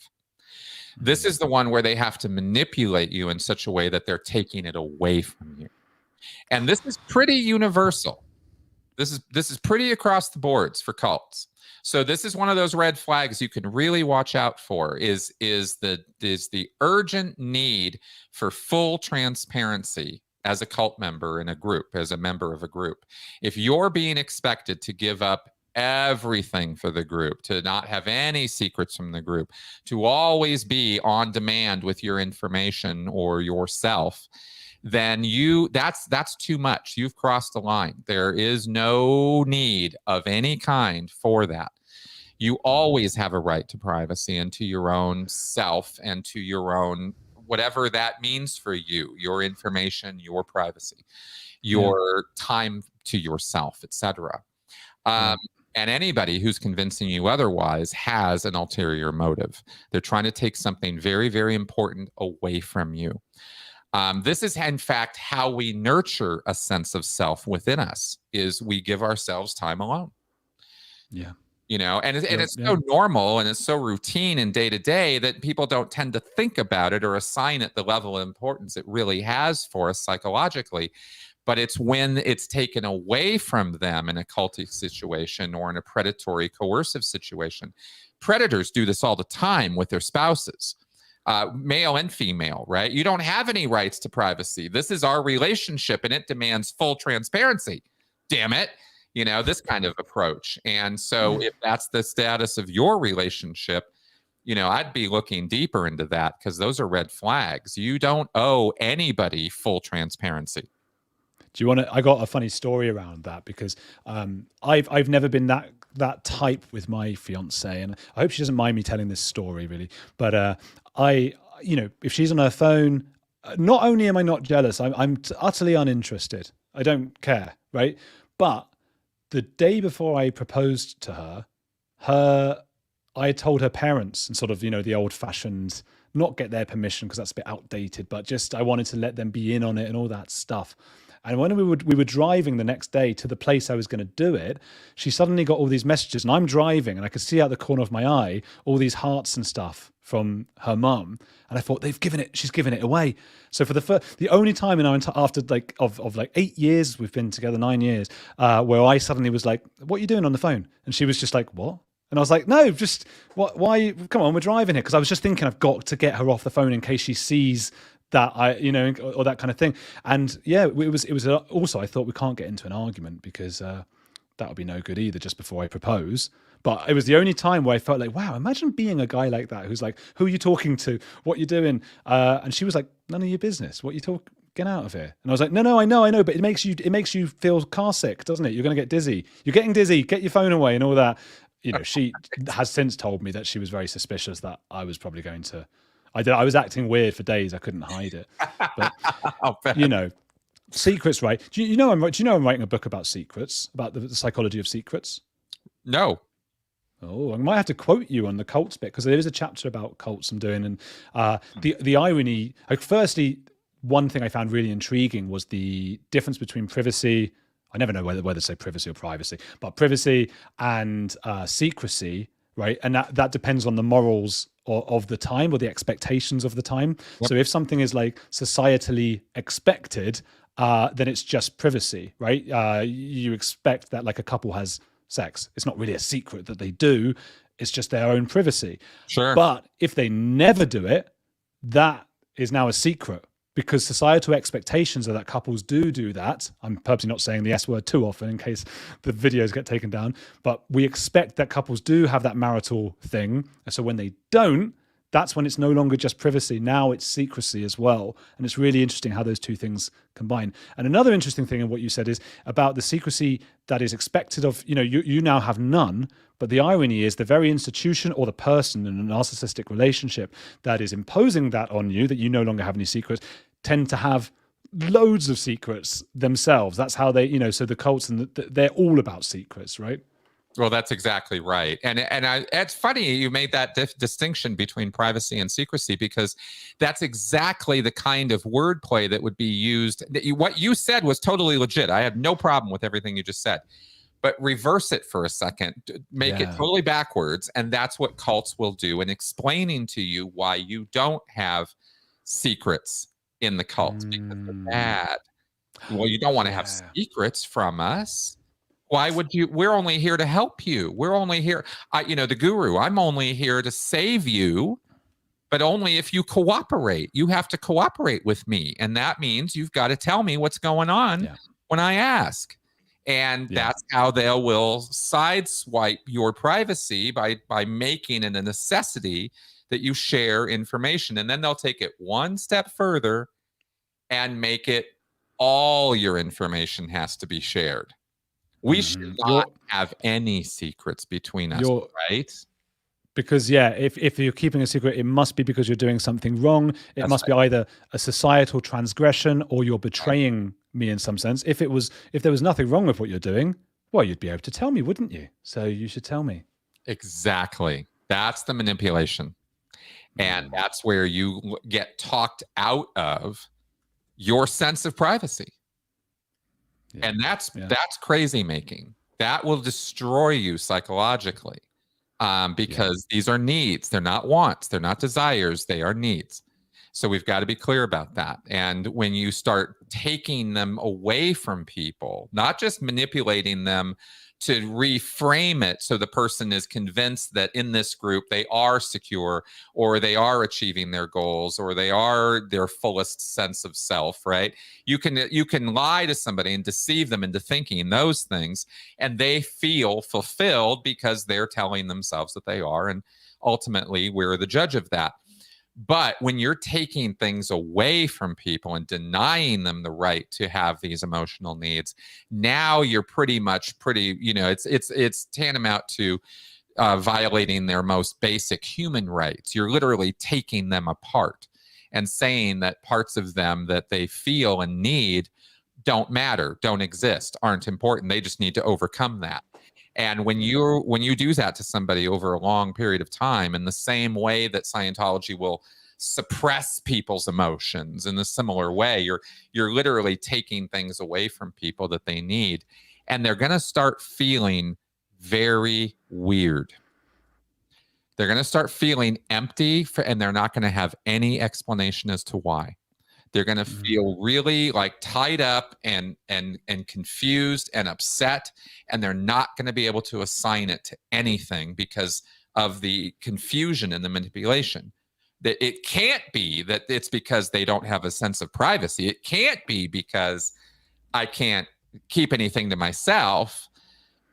This is the one where they have to manipulate you in such a way that they're taking it away from you. And this is pretty universal. This is pretty across the boards for cults. So this is one of those red flags you can really watch out for, is the urgent need for full transparency as a cult member in a group, as a member of a group. If you're being expected to give up everything for the group, to not have any secrets from the group, to always be on demand with your information or yourself, then that's too much. You've crossed the line. There is no need of any kind for that. You always have a right to privacy and to your own self and to your own, whatever that means for you, your information, your privacy, your time to yourself, etc. And anybody who's convincing you otherwise has an ulterior motive. They're trying to take something very, very important away from you. This is, in fact, how we nurture a sense of self within us, is we give ourselves time alone. Yeah. And it's so normal and it's so routine and day to day that people don't tend to think about it or assign it the level of importance it really has for us psychologically. But it's when it's taken away from them in a culty situation or in a predatory, coercive situation. Predators do this all the time with their spouses, male and female, right? You don't have any rights to privacy. This is our relationship and it demands full transparency. Damn it. This kind of approach. And so if that's the status of your relationship, I'd be looking deeper into that, because those are red flags. You don't owe anybody full transparency. Do you want to? I got a funny story around that, because I've never been that type with my fiance, and I hope she doesn't mind me telling this story, really. But if she's on her phone, not only am I not jealous, I'm utterly uninterested. I don't care, right? But the day before I proposed to her, I told her parents, and sort of, the old-fashioned, not get their permission because that's a bit outdated, but just I wanted to let them be in on it and all that stuff. And when we were driving the next day to the place I was going to do it, she suddenly got all these messages, and I'm driving, and I could see out the corner of my eye all these hearts and stuff from her mum, and I thought, she's given it away. So for the only time in our after of 8 years we've been together, 9 years, where I suddenly was like, "What are you doing on the phone?" And she was just like, "What?" And I was like, "No, just what? Why? Come on, we're driving here." Because I was just thinking, I've got to get her off the phone in case she sees that or that kind of thing. And yeah, it was also, I thought, we can't get into an argument, because that would be no good either just before I propose. But it was the only time where I felt like, wow, imagine being a guy like that who's like, "Who are you talking to? What are you doing?" And she was like, "None of your business. What you talk? Get out of here." And I was like, no, I know, but it makes you feel car sick, doesn't it? You're going to get dizzy. You're getting dizzy. Get your phone away and all that. She has since told me that she was very suspicious that I was probably going to. I was acting weird for days. I couldn't hide it. But secrets, right? Do you know I'm writing a book about secrets, about the psychology of secrets? No. Oh, I might have to quote you on the cults bit, because there is a chapter about cults I'm doing, and the irony. Firstly, one thing I found really intriguing was the difference between privacy. I never know whether to say privacy or privacy, but privacy and secrecy, right? And that depends on the morals of the time, or the expectations of the time. Yep. So if something is like societally expected, then it's just privacy, right? You expect that like a couple has sex. It's not really a secret that they do. It's just their own privacy. Sure. But if they never do it, that is now a secret, because societal expectations are that couples do that. I'm purposely not saying the S word too often in case the videos get taken down, but we expect that couples do have that marital thing. And so when they don't, that's when it's no longer just privacy. Now it's secrecy as well. And it's really interesting how those two things combine. And another interesting thing in what you said is about the secrecy that is expected of, you now have none. But the irony is the very institution or the person in a narcissistic relationship that is imposing that on you, that you no longer have any secrets, tend to have loads of secrets themselves. That's how they, so the cults, and they're all about secrets, right? Well, that's exactly right. And it's funny you made that distinction between privacy and secrecy, because that's exactly the kind of wordplay that would be used. What you said was totally legit. I have no problem with everything you just said. But reverse it for a second, make it totally backwards. And that's what cults will do in explaining to you why you don't have secrets in the cult, because they're bad. Well, you don't want to have secrets from us. Why would you? We're only here to help you. We're only here. The guru, I'm only here to save you, but only if you cooperate. You have to cooperate with me. And that means you've got to tell me what's going on when I ask. And that's how they will sideswipe your privacy by making it a necessity that you share information. And then they'll take it one step further and make it all your information has to be shared. We should not have any secrets between us, right? Because if you're keeping a secret, it must be because you're doing something wrong. It must be either a societal transgression or you're betraying me in some sense. If there was nothing wrong with what you're doing, well, you'd be able to tell me, wouldn't you? So you should tell me. Exactly. That's the manipulation. And that's where you get talked out of your sense of privacy. Yeah. And that's crazy making. That will destroy you psychologically, because these are needs. They're not wants. They're not desires. They are needs. So we've got to be clear about that. And when you start taking them away from people, not just manipulating them to reframe it so the person is convinced that in this group they are secure, or they are achieving their goals, or they are their fullest sense of self, right? You can lie to somebody and deceive them into thinking those things, and they feel fulfilled because they're telling themselves that they are, and ultimately we're the judge of that. But when you're taking things away from people and denying them the right to have these emotional needs, now you're pretty, it's tantamount to violating their most basic human rights. You're literally taking them apart and saying that parts of them that they feel and need don't matter, don't exist, aren't important. They just need to overcome that. And when you do that to somebody over a long period of time, in the same way that Scientology will suppress people's emotions, in a similar way, you're literally taking things away from people that they need, and they're going to start feeling very weird. They're going to start feeling empty, and they're not going to have any explanation as to why. They're going to feel really like tied up and confused and upset, and they're not going to be able to assign it to anything because of the confusion and the manipulation. That it can't be that it's because they don't have a sense of privacy. It can't be because I can't keep anything to myself.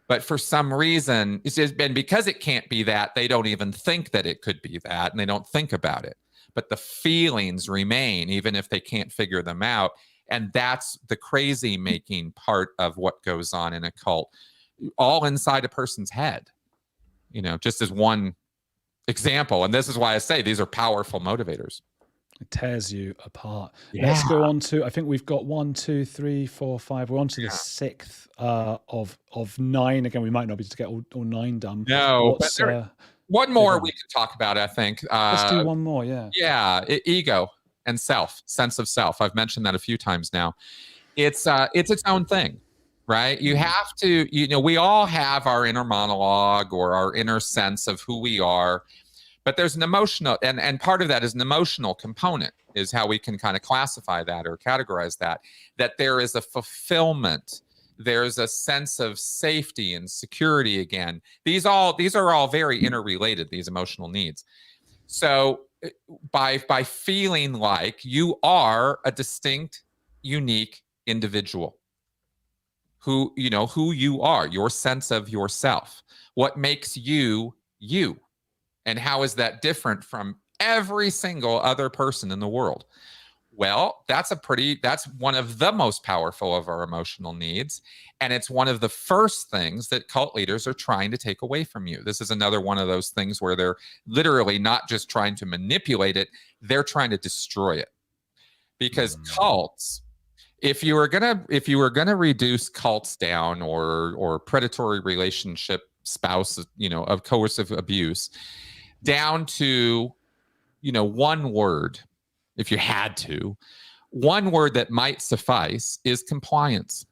But for some reason, and because it can't be that, they don't even think that it could be that, and they don't think about it. But the feelings remain, even if they can't figure them out. And that's the crazy making part of what goes on in a cult, all inside a person's head, just as one example. And this is why I say these are powerful motivators. It tears you apart. Yeah. Let's go on to, I think we've got 1, 2, 3, 4, 5. We're on to the 6th of 9. Again, we might not be able to get all 9 done. No, one more we can talk about, I think. Let's do one more, yeah. Yeah, ego and self, sense of self. I've mentioned that a few times now. It's its own thing, right? You have to, we all have our inner monologue or our inner sense of who we are, but there's an emotional, and part of that is an emotional component, is how we can kind of classify that or categorize that there is a fulfillment. There's a sense of safety and security again. These are all very interrelated, these emotional needs. So by feeling like you are a distinct, unique individual, who you are, your sense of yourself, what makes you you, and how is that different from every single other person in the world? Well, that's one of the most powerful of our emotional needs. And it's one of the first things that cult leaders are trying to take away from you. This is another one of those things where they're literally not just trying to manipulate it, they're trying to destroy it. Because cults, if you were gonna reduce cults down, or predatory relationship, spouse, of coercive abuse, down to, one word, if you had to, one word that might suffice is compliance.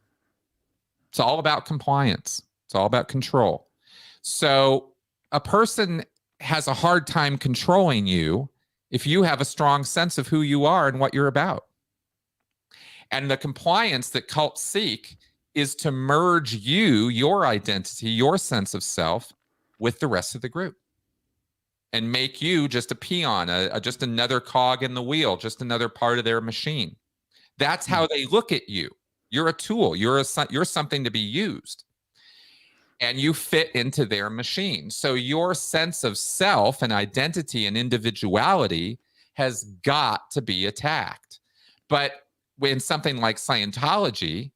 It's all about compliance. It's all about control. So a person has a hard time controlling you if you have a strong sense of who you are and what you're about. And the compliance that cults seek is to merge your identity, your sense of self, with the rest of the group, and make you just a peon, just another cog in the wheel, just another part of their machine. That's how they look at you. You're a tool. You're something to be used, and you fit into their machine. So your sense of self and identity and individuality has got to be attacked. But when something like Scientology,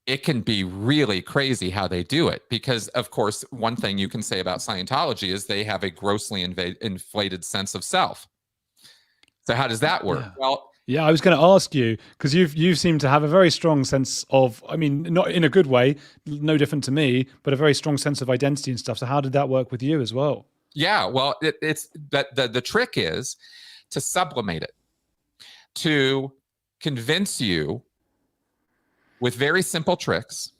it can be really crazy how they do it, because, of course, one thing you can say about Scientology is they have a grossly inflated sense of self. So how does that work? Yeah. Well, yeah, I was going to ask you, because you seem to have a very strong sense of, I mean, not in a good way, no different to me, but a very strong sense of identity and stuff. So how did that work with you as well? Yeah, well, it's that the trick is to sublimate it. to convince you with very simple tricks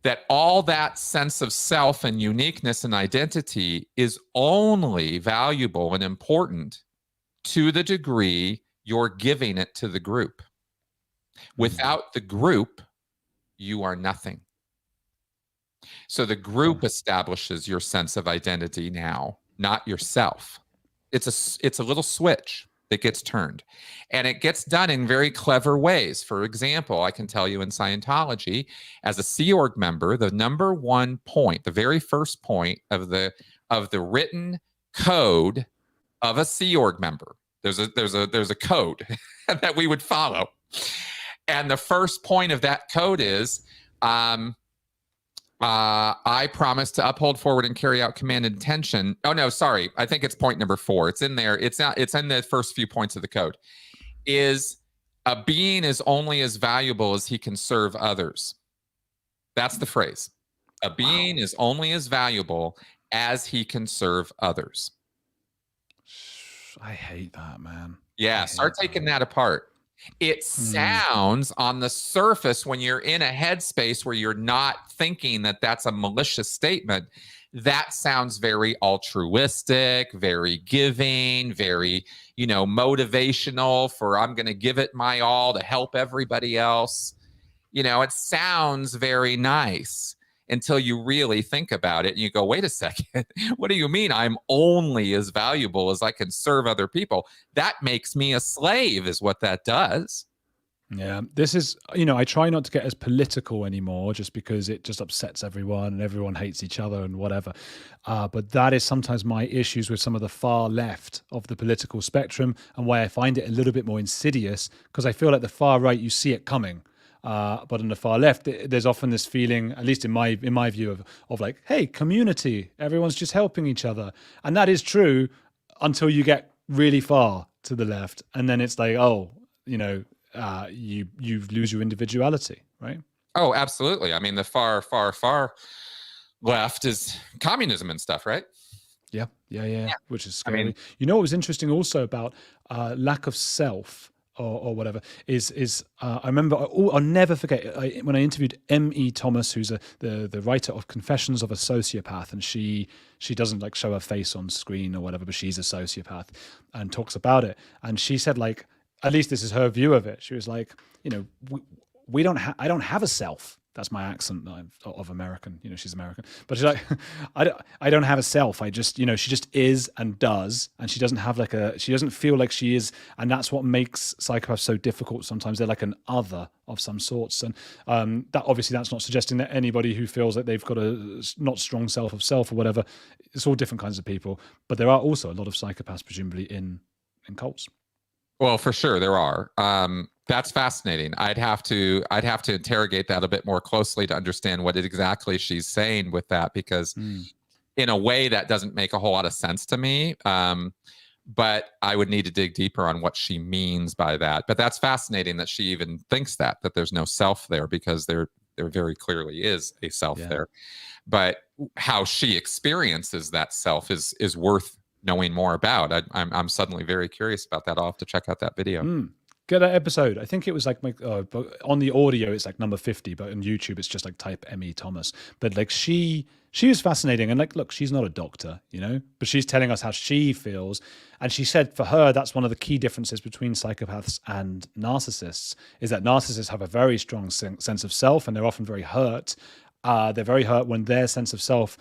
that all that sense of self and uniqueness and identity is only valuable and important to the degree you're giving it to the group. Without the group, you are nothing. So the group establishes your sense of identity now, not yourself. It's a little switch that gets turned, and it gets done in very clever ways. For example, I can tell you in Scientology, as a Sea Org member, the number one point, the very first point of the written code of a Sea Org member, there's a code that we would follow, and the first point of that code is, I promise to uphold, forward, and carry out command and intention. Oh no, sorry. I think it's point number 4. It's in there. It's in the first few points of the code. Is a being is only as valuable as he can serve others. That's the phrase. A being is only as valuable as he can serve others. I hate that, man. Yeah, start taking that apart. It sounds on the surface, when you're in a headspace where you're not thinking that that's a malicious statement, that sounds very altruistic, very giving, very, motivational for I'm going to give it my all to help everybody else. It sounds very nice until you really think about it and you go, wait a second, what do you mean I'm only as valuable as I can serve other people? That makes me a slave is what that does. Yeah, this is, I try not to get as political anymore just because it just upsets everyone and everyone hates each other and whatever. But that is sometimes my issues with some of the far left of the political spectrum, and why I find it a little bit more insidious, because I feel like the far right, you see it coming. But on the far left, there's often this feeling, at least in my view, of like, hey, community, everyone's just helping each other. And that is true until you get really far to the left. And then it's like, oh, you lose your individuality, right? Oh, absolutely. I mean, the far, far, far left is communism and stuff, right? Yeah. Which is scary. I mean, what was interesting also about lack of self, or whatever, is I remember, I'll never forget, when I interviewed M.E. Thomas, who's the writer of Confessions of a Sociopath, and she doesn't like show her face on screen or whatever, but she's a sociopath and talks about it. And she said, like, at least this is her view of it. She was like, I don't have a self. That's my accent of American. She's American, but she's like, I don't have a self. I just, she just is and does, and she doesn't have she doesn't feel like she is, and that's what makes psychopaths so difficult. Sometimes they're like an other of some sorts, and that's not suggesting that anybody who feels like they've got a not strong self of self or whatever. It's all different kinds of people, but there are also a lot of psychopaths presumably in cults. Well, for sure there are. That's fascinating. I'd have to interrogate that a bit more closely to understand what exactly she's saying with that, because in a way that doesn't make a whole lot of sense to me. But I would need to dig deeper on what she means by that. But that's fascinating that she even thinks that there's no self there, because there very clearly is a self there. But how she experiences that self is worth knowing more about. I'm suddenly very curious about that. I'll have to check out that video. Get that episode. I think it was like on the audio it's like number 50, but on YouTube it's just like type M.E. Thomas. But like she was fascinating, and like, look, she's not a doctor, but she's telling us how she feels. And she said for her, that's one of the key differences between psychopaths and narcissists, is that narcissists have a very strong sense of self, and they're often very hurt. They're very hurt when their sense of self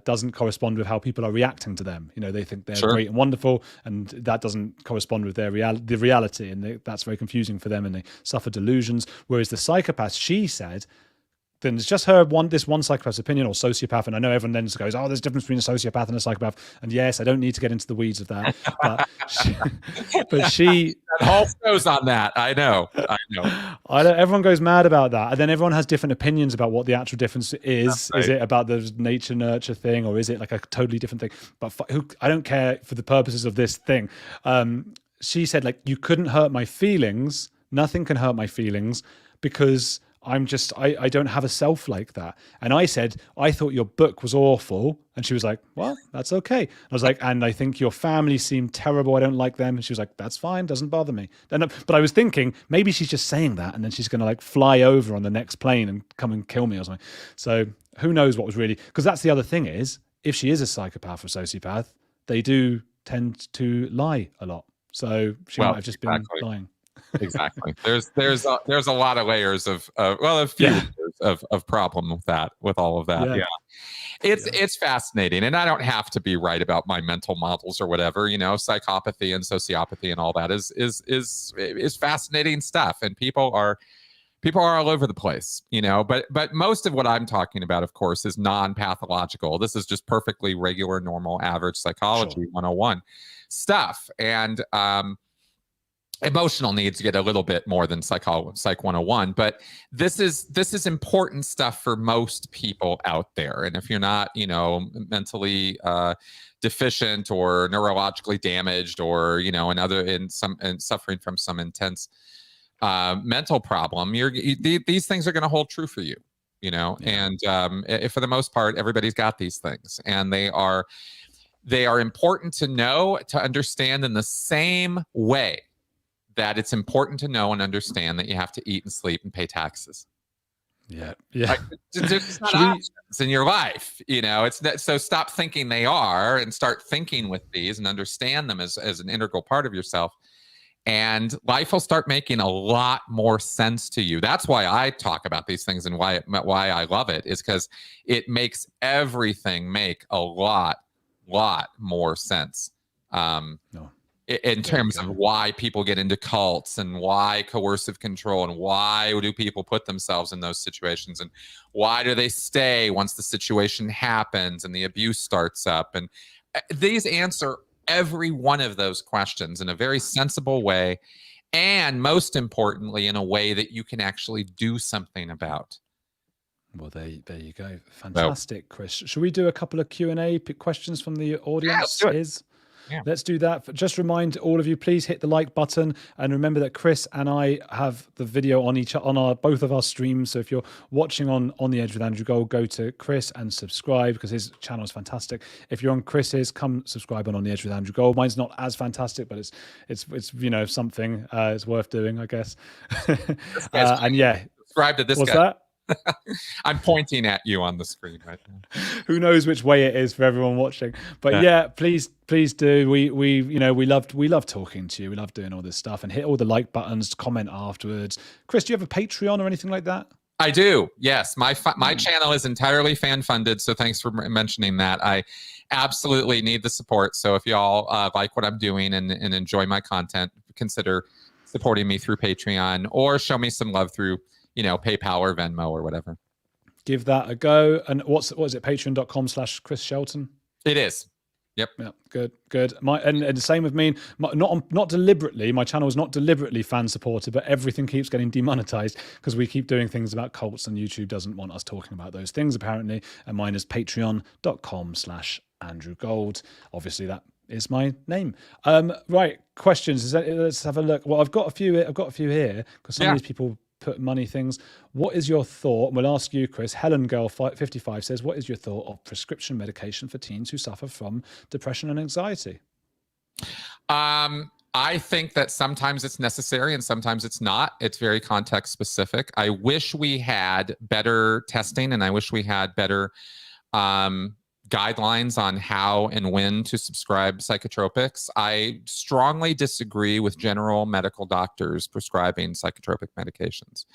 doesn't correspond with how people are reacting to them. They think they're great and wonderful, and that doesn't correspond with their reality, and that's very confusing for them, and they suffer delusions. Whereas the psychopath, she said, then it's just this one psychopath's opinion, or sociopath, and I know everyone then goes, oh, there's a difference between a sociopath and a psychopath, and yes, I don't need to get into the weeds of that, but she that whole show's on that. I know. Everyone goes mad about that, and then everyone has different opinions about what the actual difference is. Right. Is it about the nature nurture thing, or is it like a totally different thing? But I don't care for the purposes of this thing. She said, like, you couldn't hurt my feelings. Nothing can hurt my feelings, because I don't have a self like that. And I said, I thought your book was awful. And she was like, well, that's okay. I was like, and I think your family seemed terrible. I don't like them. And she was like, that's fine. Doesn't bother me. But I was thinking maybe she's just saying that. And then she's going to like fly over on the next plane and come and kill me or something. So who knows what was really, because that's the other thing is, if she is a psychopath or sociopath, they do tend to lie a lot. So she might have just been lying. Exactly. There's a lot of layers of a few layers of problem with that, with all of that. Yeah. It's fascinating, and I don't have to be right about my mental models or whatever. Psychopathy and sociopathy and all that is fascinating stuff, and people are all over the place. But most of what I'm talking about, of course, is non-pathological. This is just perfectly regular, normal, average psychology 101 stuff, and emotional needs get a little bit more than Psych 101, but this is important stuff for most people out there. And if you're not, mentally deficient or neurologically damaged, or and suffering from some intense mental problem, these things are going to hold true for you. And for the most part, everybody's got these things, and they are important to know, to understand, in the same way that it's important to know and understand that you have to eat and sleep and pay taxes. Yeah. There's not options in your life. It's that. So stop thinking they are, and start thinking with these, and understand them as an integral part of yourself. And life will start making a lot more sense to you. That's why I talk about these things, and why I love it, is because it makes everything make a lot more sense. In terms of why people get into cults, and why coercive control, and why do people put themselves in those situations, and why do they stay once the situation happens and the abuse starts up. And these answer every one of those questions in a very sensible way, and most importantly, in a way that you can actually do something about. Well, there you go. Fantastic, Chris. Should we do a couple of Q&A questions from the audience? Let's do that. Just remind all of you, please hit the like button, and remember that Chris and I have the video on both of our streams. So if you're watching on The Edge with Andrew Gold, go to Chris and subscribe, because his channel is fantastic. If you're on Chris's, come subscribe on The Edge with Andrew Gold. Mine's not as fantastic, but it's something. It's worth doing, I guess. And subscribe to this guy. What's that? I'm pointing at you on the screen right now. Who knows which way it is for everyone watching? But please do. We love talking to you. We love doing all this stuff, and hit all the like buttons, comment afterwards. Chris, do you have a Patreon or anything like that? I do. Yes, my channel is entirely fan funded. So thanks for mentioning that. I absolutely need the support. So if y'all like what I'm doing and enjoy my content, consider supporting me through Patreon, or show me some love through PayPal or Venmo or whatever. Give that a go. And what is it? Patreon.com/Chris Shelton. It is. Yep. Yeah. Good. And the same with me. Not deliberately. My channel is not deliberately fan supported, but everything keeps getting demonetized because we keep doing things about cults, and YouTube doesn't want us talking about those things apparently. And mine is patreon.com/Andrew Gold. Obviously that is my name. Right. Questions. Let's have a look. Well, I've got a few here because some of these people put money things. What is your thought? We'll ask you, Chris. Helen Girl 55 says, what is your thought of prescription medication for teens who suffer from depression and anxiety? I think that sometimes it's necessary and sometimes it's not. It's very context specific. I wish we had better testing, and I wish we had better guidelines on how and when to prescribe psychotropics. I strongly disagree with general medical doctors prescribing psychotropic medications.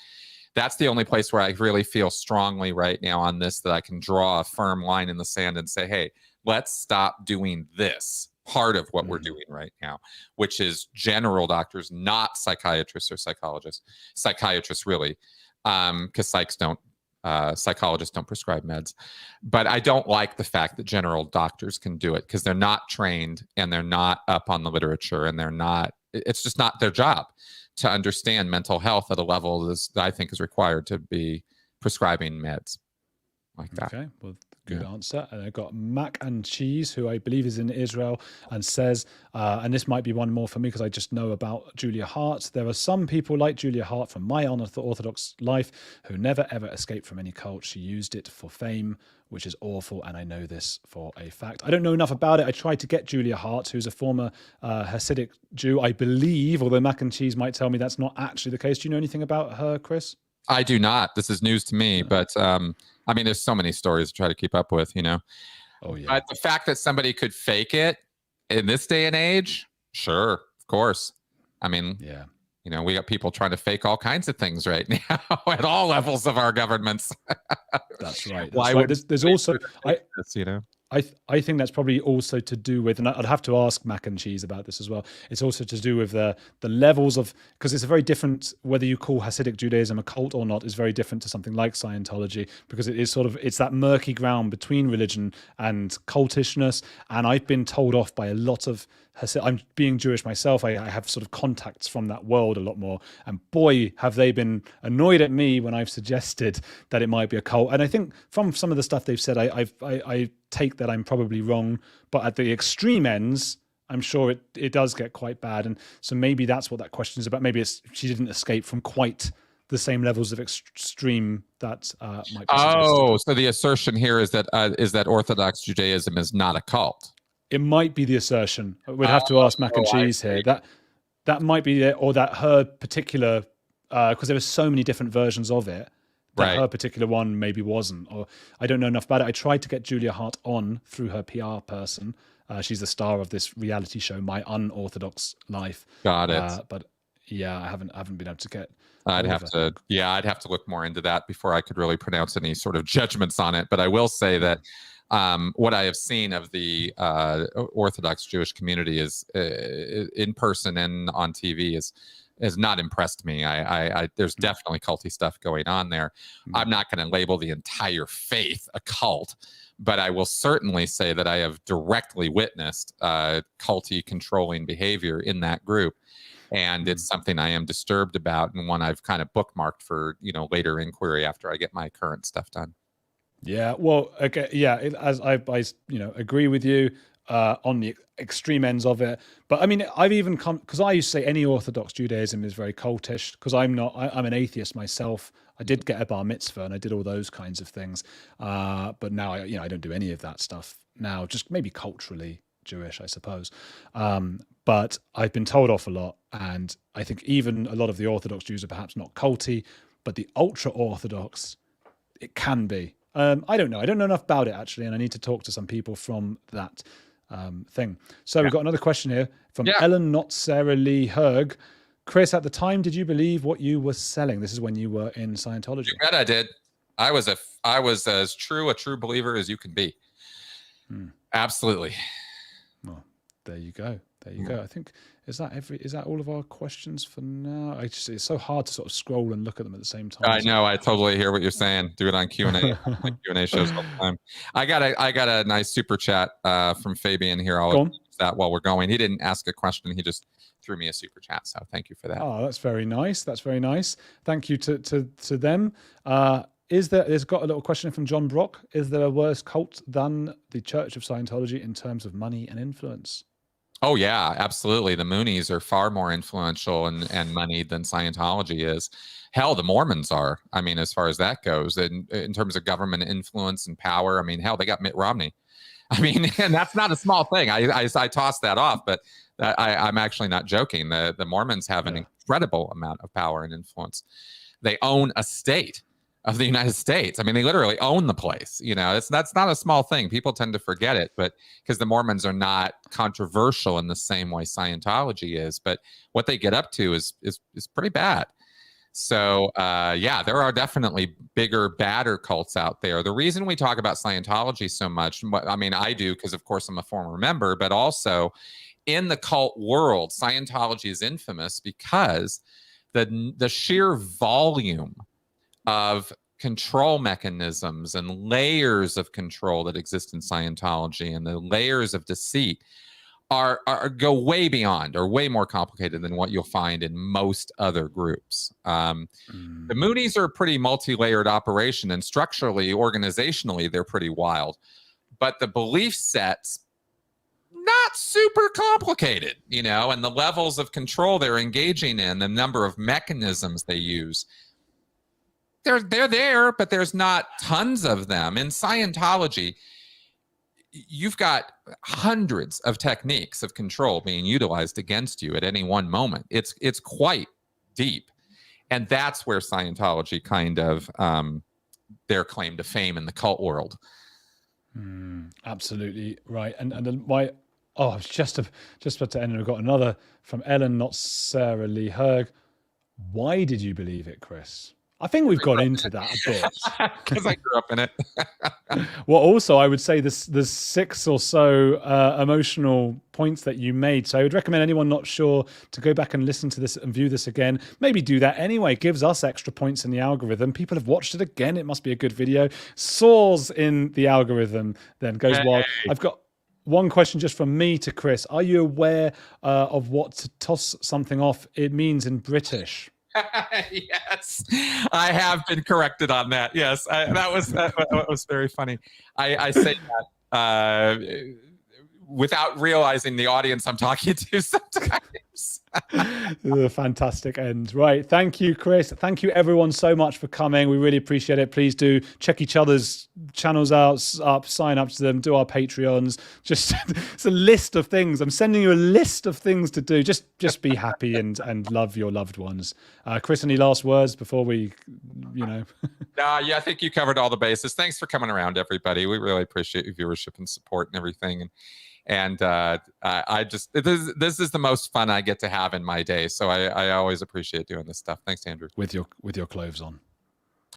That's the only place where I really feel strongly right now on this, that I can draw a firm line in the sand and say, hey, let's stop doing this part of what we're doing right now, which is general doctors, not psychiatrists or psychologists. Psychiatrists really, because psychologists don't prescribe meds. But I don't like the fact that general doctors can do it, because they're not trained and they're not up on the literature, and it's just not their job to understand mental health at a level that I think is required to be prescribing meds like that. Okay, well, Good answer. And I got Mac and Cheese, who I believe is in Israel, and says, and this might be one more for me because I just know about Julia Hart. There are some people like Julia Hart from my unorthodox life who never ever escaped from any cult. She used it for fame, which is awful, and I know this for a fact. I don't know enough about it. I tried to get Julia Hart, who's a former Hasidic Jew, I believe, although Mac and Cheese might tell me that's not actually the case. Do you know anything about her, Chris? I do not. This is news to me, but I mean, there's so many stories to try to keep up with, Oh, yeah. But the fact that somebody could fake it in this day and age, sure, of course. I mean, yeah. We got people trying to fake all kinds of things right now at all levels of our governments. That's right. Why right. would There's also, I think that's probably also to do with, and I'd have to ask Mac and Cheese about this as well. It's also to do with the levels of, because it's a very different, whether you call Hasidic Judaism a cult or not, is very different to something like Scientology, because it is sort of, it's that murky ground between religion and cultishness. And I've been told off by a lot of I'm being Jewish myself. I have sort of contacts from that world a lot more, and boy, have they been annoyed at me when I've suggested that it might be a cult. And I think from some of the stuff they've said, I take that I'm probably wrong, but at the extreme ends, I'm sure it does get quite bad. And so maybe that's what that question is about. Maybe it's she didn't escape from quite the same levels of extreme that might be suggested. So the assertion here is that Orthodox Judaism is not a cult. It might be the assertion. We'd have to ask Mac and Cheese here. That might be it, or that her particular, because there are so many different versions of it, that her particular one maybe wasn't. Or I don't know enough about it. I tried to get Julia Hart on through her PR person. She's the star of this reality show, My Unorthodox Life. Got it. But yeah, I haven't been able to get. I'd have to look more into that before I could really pronounce any sort of judgments on it. But I will say that what I have seen of the Orthodox Jewish community is in person and on TV has not impressed me. There's definitely culty stuff going on there. I'm not going to label the entire faith a cult, but I will certainly say that I have directly witnessed culty controlling behavior in that group. And it's something I am disturbed about, and one I've kind of bookmarked for later inquiry after I get my current stuff done. Yeah, well, okay, yeah. As I agree with you on the extreme ends of it, but I mean, I've even come because I used to say any Orthodox Judaism is very cultish because I'm an atheist myself. I did get a bar mitzvah and I did all those kinds of things, but now I don't do any of that stuff now. Just maybe culturally Jewish, I suppose. But I've been told off a lot, and I think even a lot of the Orthodox Jews are perhaps not culty, but the ultra Orthodox, it can be. I don't know. I don't know enough about it actually, and I need to talk to some people from that thing. So we've got another question here from Ellen, not Sarah Lee Herg. Chris, at the time, did you believe what you were selling? This is when you were in Scientology. You bet I did. I was as true a true believer as you can be. Absolutely. Well, there you go. There you go. I think is that all of our questions for now? It's so hard to sort of scroll and look at them at the same time. I know. I totally hear what you're saying. Do it on Q&A. Q&A shows all the time. I got a nice super chat from Fabian here. I'll use that while we're going. He didn't ask a question. He just threw me a super chat. So thank you for that. Oh, that's very nice. That's very nice. Thank you to them. There's got a little question from John Brock. Is there a worse cult than the Church of Scientology in terms of money and influence? Oh, yeah, absolutely. The Moonies are far more influential and moneyed than Scientology is. Hell, the Mormons are. I mean, as far as that goes, in terms of government influence and power, I mean, hell, they got Mitt Romney. I mean, and that's not a small thing. I tossed that off, but I'm actually not joking. The Mormons have an incredible amount of power and influence. They own a state of the United States. I mean, they literally own the place. That's not a small thing. People tend to forget it, but because the Mormons are not controversial in the same way Scientology is, but what they get up to is pretty bad. So there are definitely bigger, badder cults out there. The reason we talk about Scientology so much, I mean, I do because of course I'm a former member, but also in the cult world, Scientology is infamous because the sheer volume of control mechanisms and layers of control that exist in Scientology and the layers of deceit go way beyond or way more complicated than what you'll find in most other groups. The Moonies are a pretty multi-layered operation, and structurally, organizationally, they're pretty wild. But the belief sets, not super complicated, you know, and the levels of control they're engaging in, the number of mechanisms they use, they're there, but there's not tons of them. In Scientology, you've got hundreds of techniques of control being utilized against you at any one moment. It's quite deep. And that's where Scientology kind of their claim to fame in the cult world. Absolutely right. And then why? Oh, I was just about to end, and I've got another from Ellen, not Sarah Lee Herg. Why did you believe it, Chris? I think we've got into that a bit. Because I grew up in it. Well, also, I would say there's 6 or so emotional points that you made. So I would recommend anyone not sure to go back and listen to this and view this again. Maybe do that anyway. It gives us extra points in the algorithm. People have watched it again. It must be a good video. Soars in the algorithm, then goes wild. I've got one question just from me to Chris. Are you aware of what to toss something off it means in British? Yes, I have been corrected on that. Yes, that was very funny. I say that without realizing the audience I'm talking to sometimes. The fantastic end. Right. Thank you, Chris. Thank you, everyone, so much for coming. We really appreciate it. Please do check each other's channels out, sign up to them, do our Patreons. Just it's a list of things. I'm sending you a list of things to do. Just be happy and love your loved ones. Chris, any last words before we, you know? Yeah, I think you covered all the bases. Thanks for coming around, everybody. We really appreciate your viewership and support and everything. And I just, this is the most fun I get to have in my day. So I always appreciate doing this stuff. Thanks, Andrew. With your clothes on.